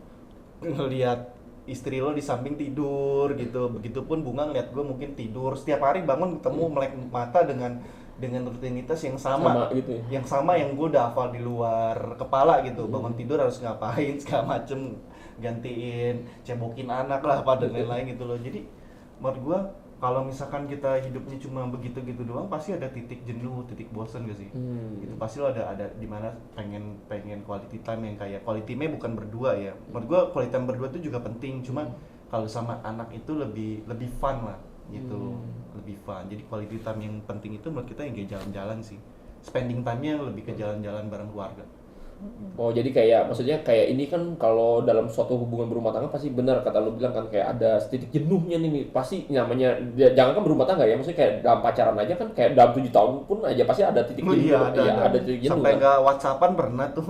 ngelihat istri lo di samping tidur gitu. Begitupun Bunga ngeliat gue mungkin tidur. Setiap hari bangun ketemu melek mata dengan rutinitas yang sama gitu ya. yang sama yang gue udah hafal di luar kepala gitu. Bangun tidur harus ngapain segala macem, gantiin, cebokin anak lah pada lain-lain gitu loh. Jadi menurut gue kalau misalkan kita hidupnya cuma begitu-gitu doang, pasti ada titik jenuh, titik bosan gak sih? Gitu pasti lo ada di mana pengen quality time yang kayak quality time bukan berdua ya. Menurut gue quality time berdua itu juga penting, cuma kalau sama anak itu lebih fun lah gitu. Lebih fun. Jadi quality time yang penting itu menurut kita yang kayak jalan-jalan sih. Spending time-nya lebih ke jalan-jalan bareng keluarga. Oh jadi kayak maksudnya kayak ini kan kalau dalam suatu hubungan berumah tangga pasti benar kata lu bilang kan kayak ada titik jenuhnya nih pasti namanya jangan kan berumah tangga ya maksudnya kayak dalam pacaran aja kan kayak dalam 7 tahun pun aja pasti ada titik Oh jenuh iya, ada. titik jenuh Sampai kan. nggak WhatsAppan pernah tuh.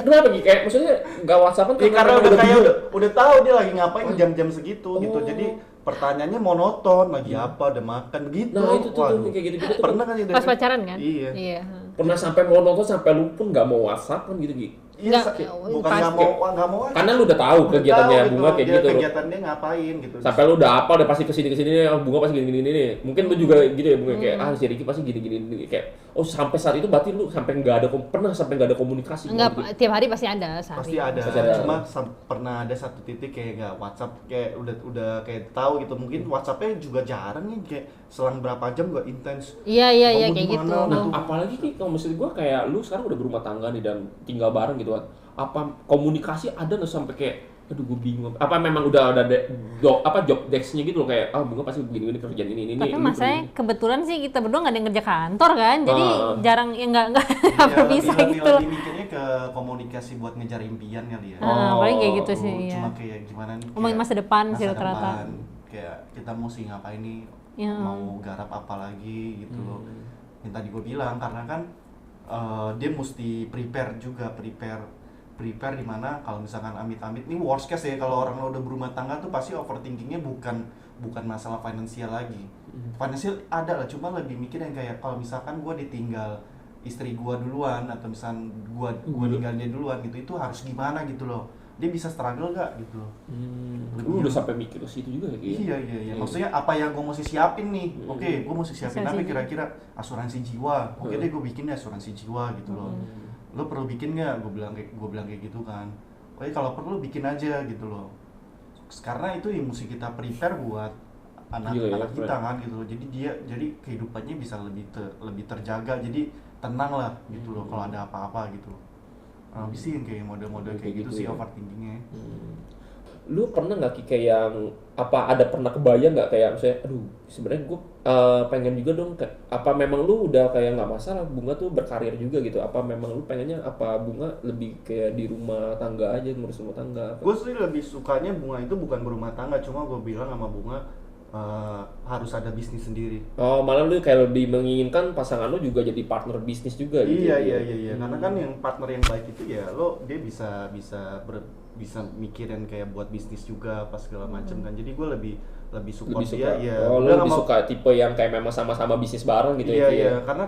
Kenapa Ki? Kayak maksudnya nggak WhatsAppan Ya, karena memang udah kayak bingung. udah tahu dia lagi ngapain jam-jam segitu gitu. Oh. Jadi pertanyaannya monoton, lagi apa, udah makan gitu. Nah itu tuh Waduh. kayak gitu-gitu tuh Pernah kan ya? Pas pacaran kan? Iya. Iya. pernah sampai mau nonton sampai lu pun nggak mau WhatsApp kan gitu Ki. Iya, Nggak, bukan pas- nggak mau aja. Karena lu udah tahu Udah kegiatannya tahu Bunga kayak dia gitu. kegiatan dia ngapain gitu. Sampai lu udah apa udah pasti kesini nih oh, Bunga pasti gini nih mungkin lu juga gitu ya Bunga kayak si Ricky pasti gini kayak oh sampai saat itu berarti lu sampai nggak ada komunikasi Enggak, gitu. tiap hari pasti ada sehari. Pasti ada. Pasti ada. Cuma pernah ada satu titik kayak nggak WhatsApp, kayak udah kayak tahu gitu. Mungkin WhatsAppnya juga jarang nih, kayak selang berapa jam gak intens. Iya Kamu kayak gitu. gimana? Nah, apalagi nih kalau maksud gue kayak lu sekarang udah berumah tangga nih dan tinggal bareng gitu kan. Apa komunikasi ada nggak sampai kayak aduh gue bingung. Apa memang udah ada job desk-nya gitu loh kayak Bunga pasti begini kerjaan ini. Tapi lu masanya begini. kebetulan sih kita berdua nggak ada yang kerja kantor kan, jadi jarang ya nggak Ya, apa bisa gitu. lebih mikirnya ke komunikasi buat ngejar impian kali ya. Paling kayak gitu sih. Cuma Ya. kayak gimana nih? Ngomongin kayak masa depan sih masa rata-rata. depan. Kayak kita mesti ngapain nih? Ya. Mau garap apa lagi gitu loh. Yang tadi gue bilang karena kan dia mesti prepare di mana kalau misalkan amit-amit ini worst case ya, kalau orang udah berumah tangga tuh pasti overthinkingnya bukan masalah finansial lagi. Finansial ada lah, cuma lebih mikir yang kayak kalau misalkan gue ditinggal istri gue duluan atau misalkan gue ninggalin dia duluan gitu, itu harus gimana gitu loh, dia bisa struggle gak gitu loh. Lu udah sampai mikir ke situ juga ya Ki? Iya. Maksudnya apa yang gue mesti siapin nih? Oke, gue mesti siapin apa Asuransi kira-kira? Asuransi jiwa. Oke deh, gue bikin deh asuransi jiwa gitu loh. Lo perlu bikin nggak? Gue bilang kayak gitu kan. Oke, kalau perlu bikin aja gitu loh. Karena itu yang mesti kita prepare buat anak-anak kita kan gitu loh. Jadi kehidupannya bisa lebih terjaga. Jadi tenang lah gitu loh kalau ada apa-apa gitu. Bisa yang kayak model-model kayak gitu sih ya. overthinkingnya. lu pernah nggak Ki kayak yang pernah kebayang nggak kayak misalnya aduh sebenarnya gue pengen juga dong apa memang lu udah kayak nggak masalah bunga tuh berkarir juga gitu, apa memang lu pengennya apa bunga lebih kayak di rumah tangga aja ngurus rumah tangga? Gue sih lebih sukanya bunga itu bukan berumah tangga, cuma gue bilang sama bunga harus ada bisnis sendiri. Oh, malah lu kayak lebih menginginkan pasangan lu juga jadi partner bisnis juga gitu. Iya. Karena kan yang partner yang baik itu ya dia bisa mikirin kayak buat bisnis juga pas segala macam kan. Jadi gue lebih support dia ya. Oh, lu lebih suka tipe yang kayak memang sama-sama bisnis bareng gitu ya. Iya, karena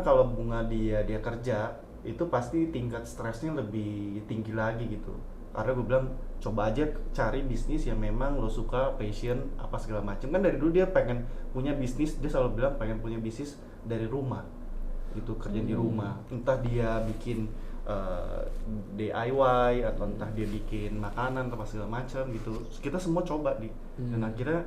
kalau bunga dia kerja itu pasti tingkat stresnya lebih tinggi lagi gitu. Karena gue bilang coba aja cari bisnis yang memang lo suka, passion apa segala macam. Kan dari dulu dia pengen punya bisnis, dia selalu bilang pengen punya bisnis dari rumah gitu, kerja di rumah, entah dia bikin DIY atau entah dia bikin makanan atau segala macam gitu. Kita semua coba dan akhirnya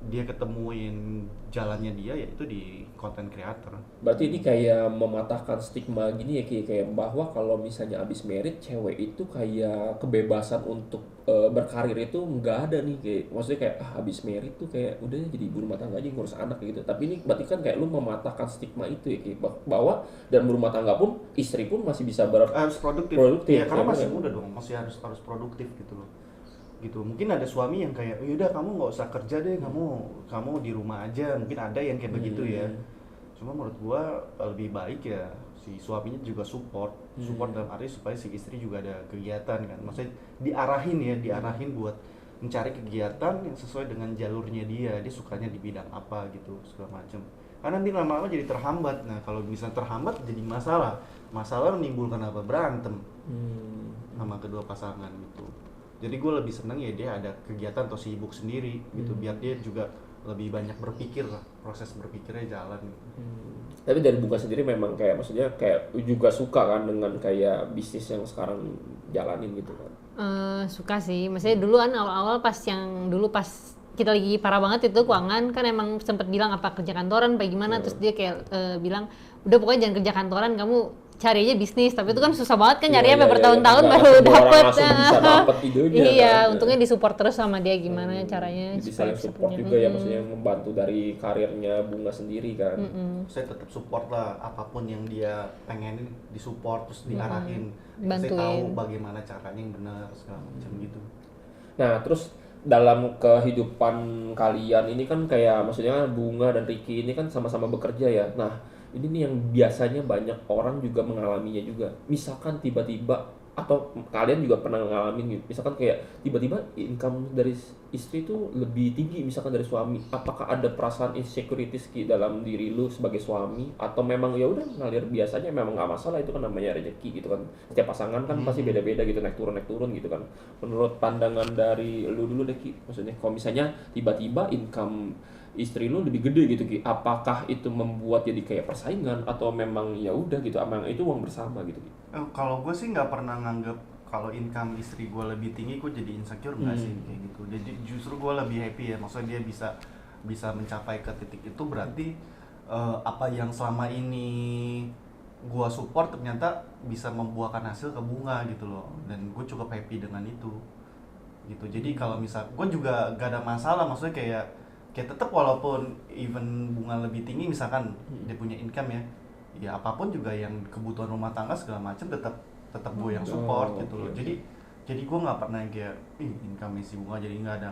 dia ketemuin jalannya dia yaitu di content creator. Berarti ini kayak mematahkan stigma gini ya kayak bahwa kalau misalnya abis merit cewek itu kayak kebebasan untuk berkarir itu nggak ada nih, kayak maksudnya kayak abis merit tuh kayak udah jadi ibu rumah tangga aja ngurus anak gitu. Tapi ini berarti kan kayak lu mematahkan stigma itu ya kayak bahwa dalam rumah tangga pun istri pun masih bisa harus produktif. Ya karena masih muda dong, masih harus produktif gitu loh. Gitu. Mungkin ada suami yang kayak yaudah kamu nggak usah kerja deh, kamu di rumah aja, mungkin ada yang kayak begitu ya. Cuma menurut gua lebih baik ya si suaminya juga support dalam arti supaya si istri juga ada kegiatan kan, maksudnya diarahin buat mencari kegiatan yang sesuai dengan jalurnya dia sukanya di bidang apa gitu segala macam. Karena nanti lama-lama jadi terhambat. Nah kalau misalnya terhambat jadi masalah menimbulkan apa, berantem sama kedua pasangan gitu. Jadi gue lebih seneng ya dia ada kegiatan atau sibuk sendiri gitu, biar dia juga lebih banyak berpikir lah, proses berpikirnya jalan gitu. Tapi dari Bunga sendiri memang kayak maksudnya kayak juga suka kan dengan kayak bisnis yang sekarang jalanin gitu kan? Suka sih, maksudnya dulu kan awal-awal pas kita lagi parah banget itu keuangan kan emang sempet bilang apa kerja kantoran apa gimana, terus dia kayak bilang udah pokoknya jangan kerja kantoran, kamu cari aja bisnis. Tapi itu kan susah banget kan nyari bertahun-tahun baru dapet. Iya, untungnya disupport terus sama dia gimana caranya. Jadi saling support juga ya, maksudnya membantu dari karirnya Bunga sendiri kan. Saya tetap support lah, apapun yang dia pengenin disupport terus diarahin. Bantuin. Saya tahu bagaimana caranya yang benar segala macam gitu. Nah terus dalam kehidupan kalian ini kan kayak maksudnya Bunga dan Ricky ini kan sama-sama bekerja ya. Nah ini nih yang biasanya banyak orang juga mengalaminya juga. Misalkan tiba-tiba atau kalian juga pernah ngalamin gitu. Misalkan kayak tiba-tiba income dari istri tuh lebih tinggi misalkan dari suami. Apakah ada perasaan insecurities dalam diri lu sebagai suami atau memang ya udah ngalir biasanya memang nggak masalah, itu kan namanya rezeki gitu kan. Setiap pasangan kan pasti beda-beda gitu, naik turun gitu kan. Menurut pandangan dari lu dulu deh Ki, maksudnya kalau misalnya tiba-tiba income istri lu lebih gede gitu Ki, apakah itu membuat jadi kayak persaingan atau memang ya udah gitu, emang itu uang bersama gitu Ki? Kalau gue sih nggak pernah nganggep kalau income istri gue lebih tinggi gue jadi insecure, nggak sih kayak gitu. Jadi justru gue lebih happy ya, maksudnya dia bisa mencapai ke titik itu berarti apa yang selama ini gue support ternyata bisa membuahkan hasil ke Bunga gitu loh, dan gue cukup happy dengan itu gitu. Jadi kalau misal gue juga gak ada masalah, maksudnya kayak tetap walaupun even Bunga lebih tinggi misalkan dia punya income ya apapun juga yang kebutuhan rumah tangga segala macam tetap gue yang support gitu loh. Jadi gue nggak pernah kayak income si Bunga jadi nggak ada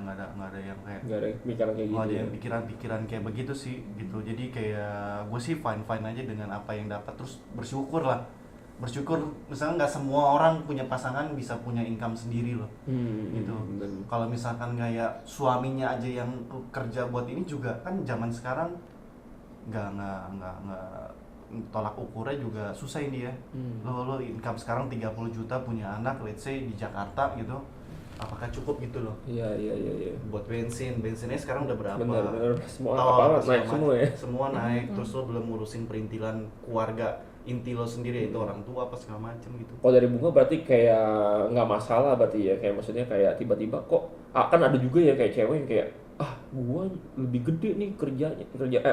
yang kayak nggak ada pikiran kayak gitu, ada yang pikiran kayak begitu sih gitu. Jadi kayak gue sih fine aja dengan apa yang dapat, terus bersyukur misalnya nggak semua orang punya pasangan bisa punya income sendiri loh gitu. Kalau misalkan kayak suaminya aja yang kerja buat ini juga kan zaman sekarang nggak tolak ukurnya juga susah ini ya. Lo income sekarang 30 juta punya anak let's say di Jakarta gitu, apakah cukup gitu loh? Iya. Buat bensinnya sekarang udah berapa? Bener. Semua naik semua ya. Semua naik, terus lo belum ngurusin perintilan keluarga inti lo sendiri, itu orang tua apa segala macem gitu. Kalau dari Bunga berarti kayak nggak masalah berarti ya, kayak maksudnya kayak tiba-tiba kok kan ada juga ya kayak cewek yang kayak gua lebih gede nih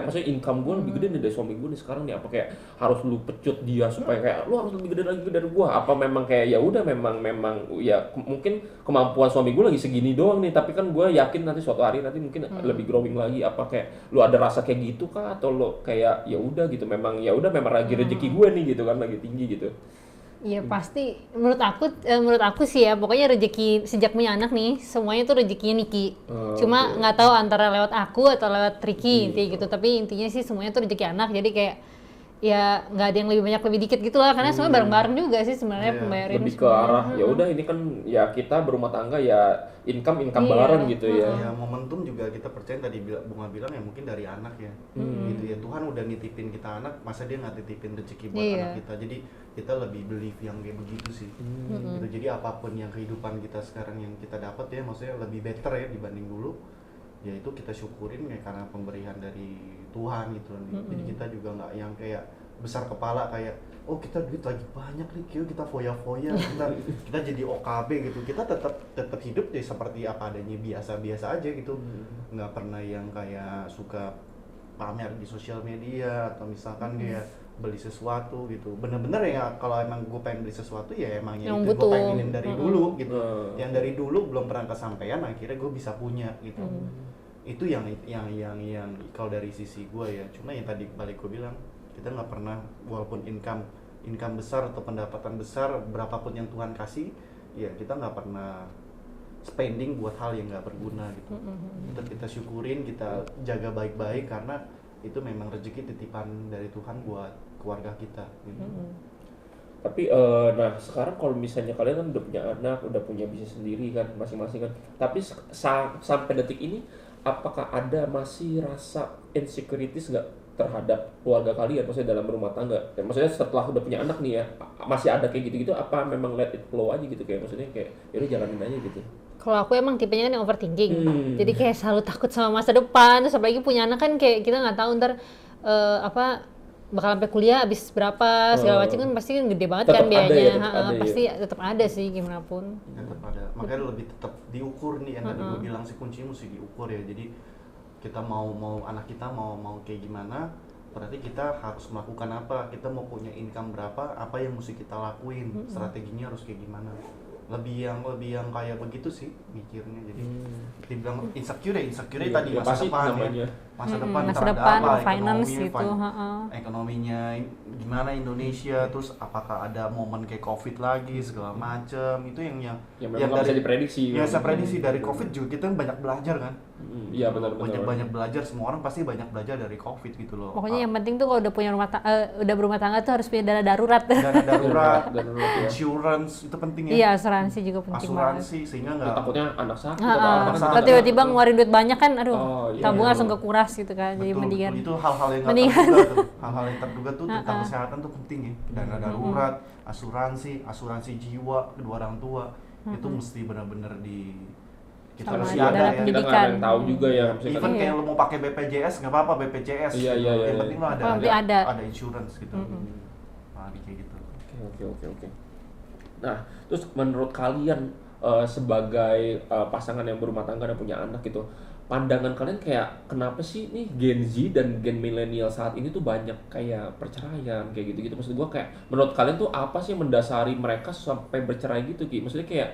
maksudnya income gua lebih gede nih dari suami gua nih sekarang nih, apa kayak harus lu pecut dia supaya kayak lu harus lebih gede lagi dari gua, apa memang kayak ya udah memang ya mungkin kemampuan suami gua lagi segini doang nih, tapi kan gua yakin nanti suatu hari nanti mungkin lebih growing lagi, apa kayak lu ada rasa kayak gitu kah, atau lu kayak ya udah gitu memang lagi rezeki gue nih gitu kan lagi tinggi gitu. Iya pasti, menurut aku sih ya, pokoknya rezeki sejak punya anak nih, semuanya tuh rezekinya Niki. Cuma nggak tahu antara lewat aku atau lewat Ricky intinya gitu. Tapi intinya sih semuanya tuh rezeki anak. Jadi kayak ya nggak ada yang lebih banyak lebih dikit gitu lah, karena semuanya bareng-bareng juga sih sebenarnya pembayaran. Lebih ke arah ya udah ini kan ya kita berumah tangga ya income bareng gitu ya. Ya momentum juga kita percaya tadi Bunga bilang ya mungkin dari anak ya. Gitu ya, Tuhan udah nitipin kita anak, masa dia nggak nitipin rezeki buat anak kita. Jadi kita lebih believe yang kayak begitu sih. Gitu. Jadi apapun yang kehidupan kita sekarang yang kita dapat ya, maksudnya lebih better ya dibanding dulu. Ya itu kita syukurin ya karena pemberian dari Tuhan gitu. Jadi kita juga nggak yang kayak besar kepala kayak oh kita duit lagi banyak nih, kita foya-foya, kita jadi OKB gitu. Kita tetap hidup ya seperti apa adanya, biasa-biasa aja gitu. Nggak pernah yang kayak suka pamer di sosial media atau misalkan dia beli sesuatu gitu. Bener-bener ya kalau emang gue pengen beli sesuatu ya emang yang itu gue pengenin dari dulu gitu. Yang dari dulu belum pernah kesampaian, akhirnya gue bisa punya gitu. Itu yang kalau dari sisi gue ya. Cuma yang tadi balik gue bilang, kita nggak pernah walaupun income besar atau pendapatan besar berapapun yang Tuhan kasih, ya kita nggak pernah spending buat hal yang nggak berguna gitu. Kita syukurin, kita jaga baik-baik karena itu memang rezeki titipan dari Tuhan buat keluarga kita gitu. Tapi nah sekarang kalau misalnya kalian kan udah punya anak, udah punya bisnis sendiri kan masing-masing kan, tapi sampai detik ini apakah ada masih rasa insecurities nggak terhadap keluarga kalian, maksudnya dalam rumah tangga? Ya, maksudnya setelah udah punya anak nih ya, masih ada kayak gitu-gitu, apa memang let it flow aja gitu, kayak maksudnya kayak yaudah jalanin aja gitu? Kalau aku emang tipenya kan yang overthinking, jadi kayak selalu takut sama masa depan, terus apalagi punya anak kan kayak kita nggak tahu ntar bakal sampai kuliah habis berapa segala macam kan, pasti kan gede banget tetap kan biayanya, pasti tetap ada sih gimana pun. Tetap ada, makanya lebih tetap diukur nih yang tadi gue bilang sih, kuncinya mesti diukur ya. Jadi kita mau anak kita mau kayak gimana, berarti kita harus melakukan apa, kita mau punya income berapa, apa yang mesti kita lakuin, strateginya harus kayak gimana. Lebih yang kayak begitu sih mikirnya. Jadi dibilang insecure tadi ya, masa depan namanya. masa depan apa, finance gitu, ekonominya gimana Indonesia, terus apakah ada momen kayak COVID lagi segala macem, itu yang dari bisa diprediksi. Ya saya prediksi dari COVID juga kita banyak belajar kan. Iya benar. Banyak belajar, semua orang pasti banyak belajar dari COVID gitu loh. Pokoknya yang penting tuh kalau udah berumah tangga tuh harus punya dana darurat. Dana darurat, ya. Insurance itu penting ya. Iya, asuransi juga penting banget. Asuransi sehingga nggak takutnya anak sakit atau apa. Kalau tiba-tiba ngeluarin duit banyak kan, aduh, tabungan langsung kekuras gitu kan. Jadi betul, mendingan. Itu hal-hal yang nggak terduga tuh. Hal-hal yang terduga tuh tentang kesehatan tuh penting ya. Dana darurat, asuransi jiwa kedua orang tua itu mesti benar-benar kita sama harus dana ada ya. pendidikan. Kita nggak tahu juga ya. Even kayak lo mau pakai BPJS nggak apa-apa, BPJS. Iya. Yang penting lo ada insurance gitu. Nah, kayak gitu. Oke. Nah, terus menurut kalian sebagai pasangan yang berumah tangga dan punya anak gitu, pandangan kalian kayak kenapa sih nih Gen Z dan Gen milenial saat ini tuh banyak kayak perceraian kayak gitu-gitu? Maksud gua kayak menurut kalian tuh apa sih yang mendasari mereka sampai bercerai gitu, Ki? Maksudnya kayak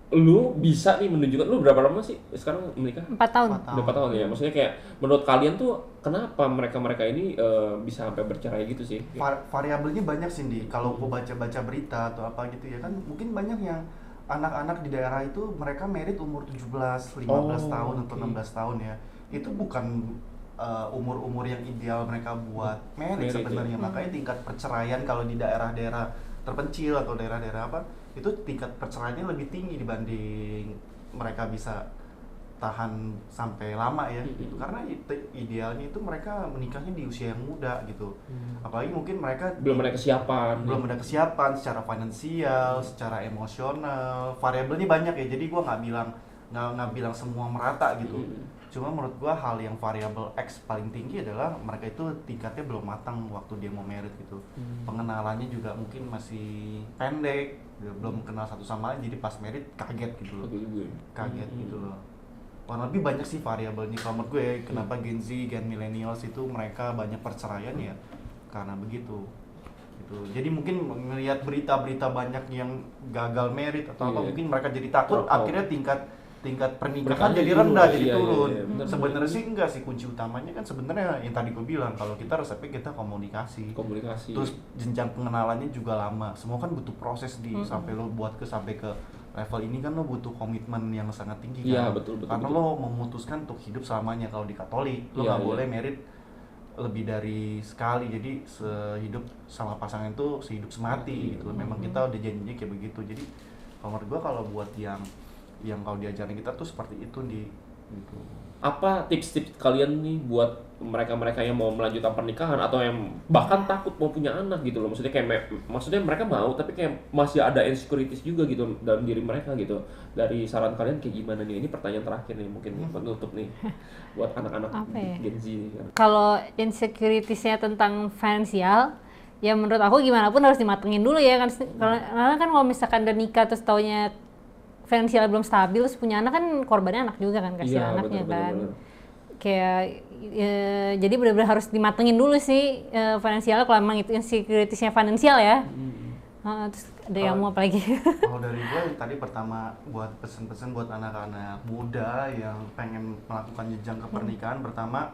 lu bisa nih menunjukkan, lu berapa lama sih sekarang menikah? 4 tahun. Udah 4 tahun ya. Maksudnya kayak menurut kalian tuh kenapa mereka ini bisa sampai bercerai gitu sih? Variabelnya banyak sih, Di. Kalau gua baca-baca berita atau apa gitu ya kan, mungkin banyak yang anak-anak di daerah itu mereka married umur 17, 15 tahun atau 16 tahun ya. Itu bukan umur-umur yang ideal mereka buat married sebenarnya. Makanya tingkat perceraian kalau di daerah-daerah terpencil atau daerah-daerah apa, itu tingkat perceraiannya lebih tinggi dibanding mereka bisa tahan sampai lama ya. Karena idealnya itu mereka menikahnya di usia yang muda gitu. Apalagi mungkin mereka belum ada kesiapan secara finansial, secara emosional, variabelnya banyak ya. Jadi gua nggak bilang semua merata gitu. Cuma menurut gua hal yang variabel X paling tinggi adalah mereka itu tingkatnya belum matang waktu dia mau married gitu. Pengenalannya juga mungkin masih pendek, belum kenal satu sama lain, jadi pas married kaget gitu loh. Kaget gitu loh. Kurang lebih banyak sih variabelnya kalau menurut gue. Kenapa Gen Z, Gen Millennials itu mereka banyak perceraian ya karena begitu. Gitu. Jadi mungkin melihat berita-berita banyak yang gagal merit atau apa, mungkin mereka jadi takut, akhirnya tingkat pernikahan jadi rendah, jadi turun. Sebenarnya sih enggak sih, kunci utamanya kan sebenarnya yang tadi gue bilang, kalau kita resepnya kita komunikasi. Terus jenjang pengenalannya juga lama. Semua kan butuh proses sampai lo sampai ke level ini kan lo butuh komitmen yang sangat tinggi kan. Iya, betul. Karena lo memutuskan untuk hidup selamanya. Kalau di Katolik lo nggak boleh merit lebih dari sekali, jadi sehidup sama pasangan itu sehidup semati gitu. Memang kita udah janjinya kayak begitu. Jadi kalau menurut gue kalau buat yang kalau diajarin kita tuh seperti itu gitu. Apa tips-tips kalian nih buat mereka-mereka yang mau melanjutkan pernikahan atau yang bahkan takut mau punya anak gitu loh? Maksudnya mereka mau tapi kayak masih ada insecurities juga gitu dalam diri mereka gitu. Dari saran kalian kayak gimana nih? Ini pertanyaan terakhir nih, mungkin penutup nih buat anak-anak Gen Z nih. Kalau insecuritiesnya tentang finansial, ya menurut aku gimana pun harus dimatengin dulu ya kan. Karena kan kalau misalkan udah nikah terus taunya finansial belum stabil, terus punya anak kan korbannya anak juga kan, kasihan anaknya kan. Kayak jadi benar-benar harus dimatengin dulu sih finansialnya kalau emang itu insecuritiesnya finansial ya. Terus ada yang mau apa lagi? Kalau dari gue tadi pertama buat pesen-pesen buat anak-anak muda yang pengen melakukan jenjang ke pernikahan, pertama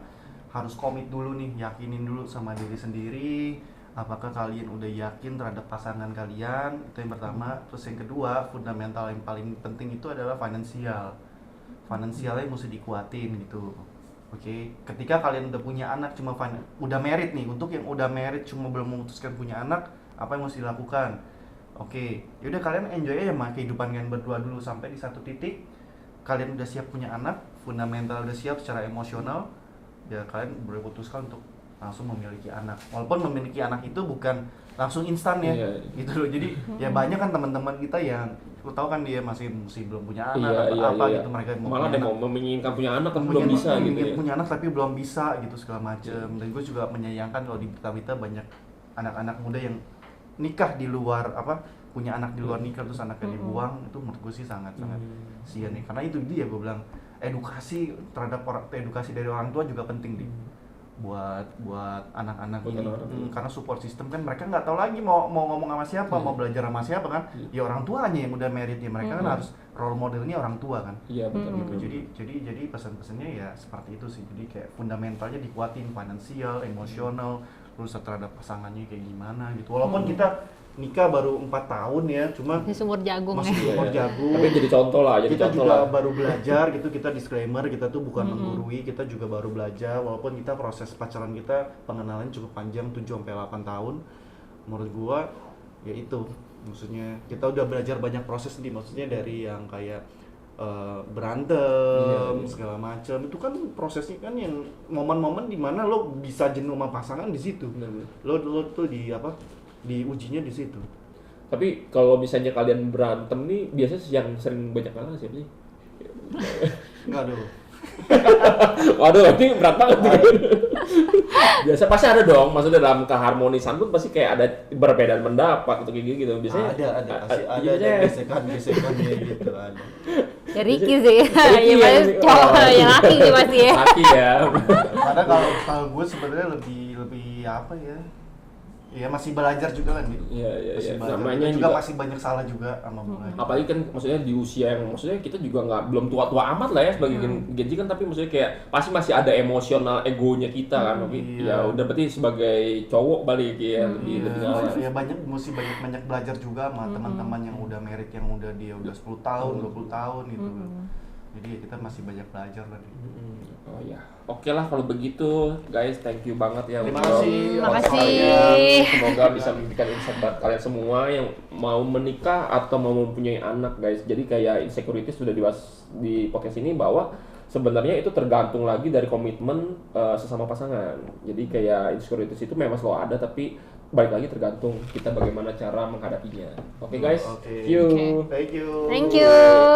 harus komit dulu nih, yakinin dulu sama diri sendiri. Apakah kalian udah yakin terhadap pasangan kalian? Itu yang pertama. Terus yang kedua, fundamental yang paling penting itu adalah finansial. Finansialnya mesti dikuatin gitu. Oke. Ketika kalian udah punya anak, udah married nih. Untuk yang udah married cuma belum memutuskan punya anak, apa yang mesti dilakukan? Oke. Yaudah kalian enjoy aja sama kehidupan kalian berdua dulu sampai di satu titik kalian udah siap punya anak, fundamental udah siap secara emosional, ya kalian boleh putuskan untuk langsung memiliki anak. Walaupun memiliki anak itu bukan langsung instan ya, gitu loh. Jadi ya banyak kan teman-teman kita yang lu tahu kan dia masih belum punya anak gitu, mereka malah mau menginginkan punya anak kan belum bisa gitu ya. Punya anak tapi belum bisa gitu segala macam. Dan gue juga menyayangkan kalau di berita-berita banyak anak-anak muda yang nikah di luar punya anak di luar nikah terus anaknya dibuang. Itu menurut gue sih sangat sia nih. Karena itu dia gue bilang edukasi dari orang tua juga penting buat anak-anak ini. Karena support system kan mereka nggak tahu lagi mau ngomong sama siapa, mau belajar sama siapa kan. Ya orang tuanya yang udah married ya, mereka kan harus role modelnya orang tua kan. Iya betul. Jadi pesan-pesannya ya seperti itu sih. Jadi kayak fundamentalnya dikuatin, finansial, emosional, terus terhadap pasangannya kayak gimana gitu. Walaupun kita nikah baru 4 tahun ya, cuma Masih sumur jagung masih sumur jagung. Tapi jadi contoh lah, kita juga baru belajar gitu, kita disclaimer, kita tuh bukan menggurui, kita juga baru belajar. Walaupun kita proses pacaran kita pengenalan cukup panjang 7-8 tahun. Menurut gua ya itu, maksudnya kita udah belajar banyak proses nih, maksudnya dari yang kayak berantem segala macam, itu kan prosesnya kan yang momen-momen dimana lo bisa jenuh sama pasangan di situ. Lo tuh diujinya di situ. Tapi kalau misalnya kalian berantem nih, biasanya yang sering banyak kalah siapa sih? Enggak dulu. Waduh, ini berat banget nih. Biasa pasti ada dong, maksudnya dalam keharmonisan pun pasti kayak ada perbedaan pendapat atau kayak gitu. Biasanya ada gesekan-gesekannya gitu ada. Ya Ricky sih, ya pasti cowok yang laki sih pasti ya. Laki ya. Padahal kalau gue sebenarnya lebih apa ya? Iya masih belajar juga kan gitu. Iya. Namanya juga masih banyak salah juga sama gue. Apalagi kan maksudnya di usia yang maksudnya kita juga belum tua-tua amat lah ya sebagai Gen Z kan, tapi maksudnya kayak pasti masih ada emosional egonya kita kan. Tapi ya udah berarti sebagai cowok balik ya lebih ngalah. Ya masih banyak belajar juga sama teman-teman yang udah married, yang udah 10 tahun, 20 tahun gitu. Jadi kita masih banyak belajar lagi. Oh ya, oke lah kalau begitu, guys, thank you banget ya. Terima kasih. Semoga bisa memberikan insight buat kalian semua yang mau menikah atau mau mempunyai anak, guys. Jadi kayak insecurity sudah dibahas di podcast ini bahwa sebenarnya itu tergantung lagi dari komitmen sesama pasangan. Jadi kayak insecurity itu memang selalu ada, tapi balik lagi tergantung kita bagaimana cara menghadapinya. Oke guys, Okay. thank you. Thank you. Thank you.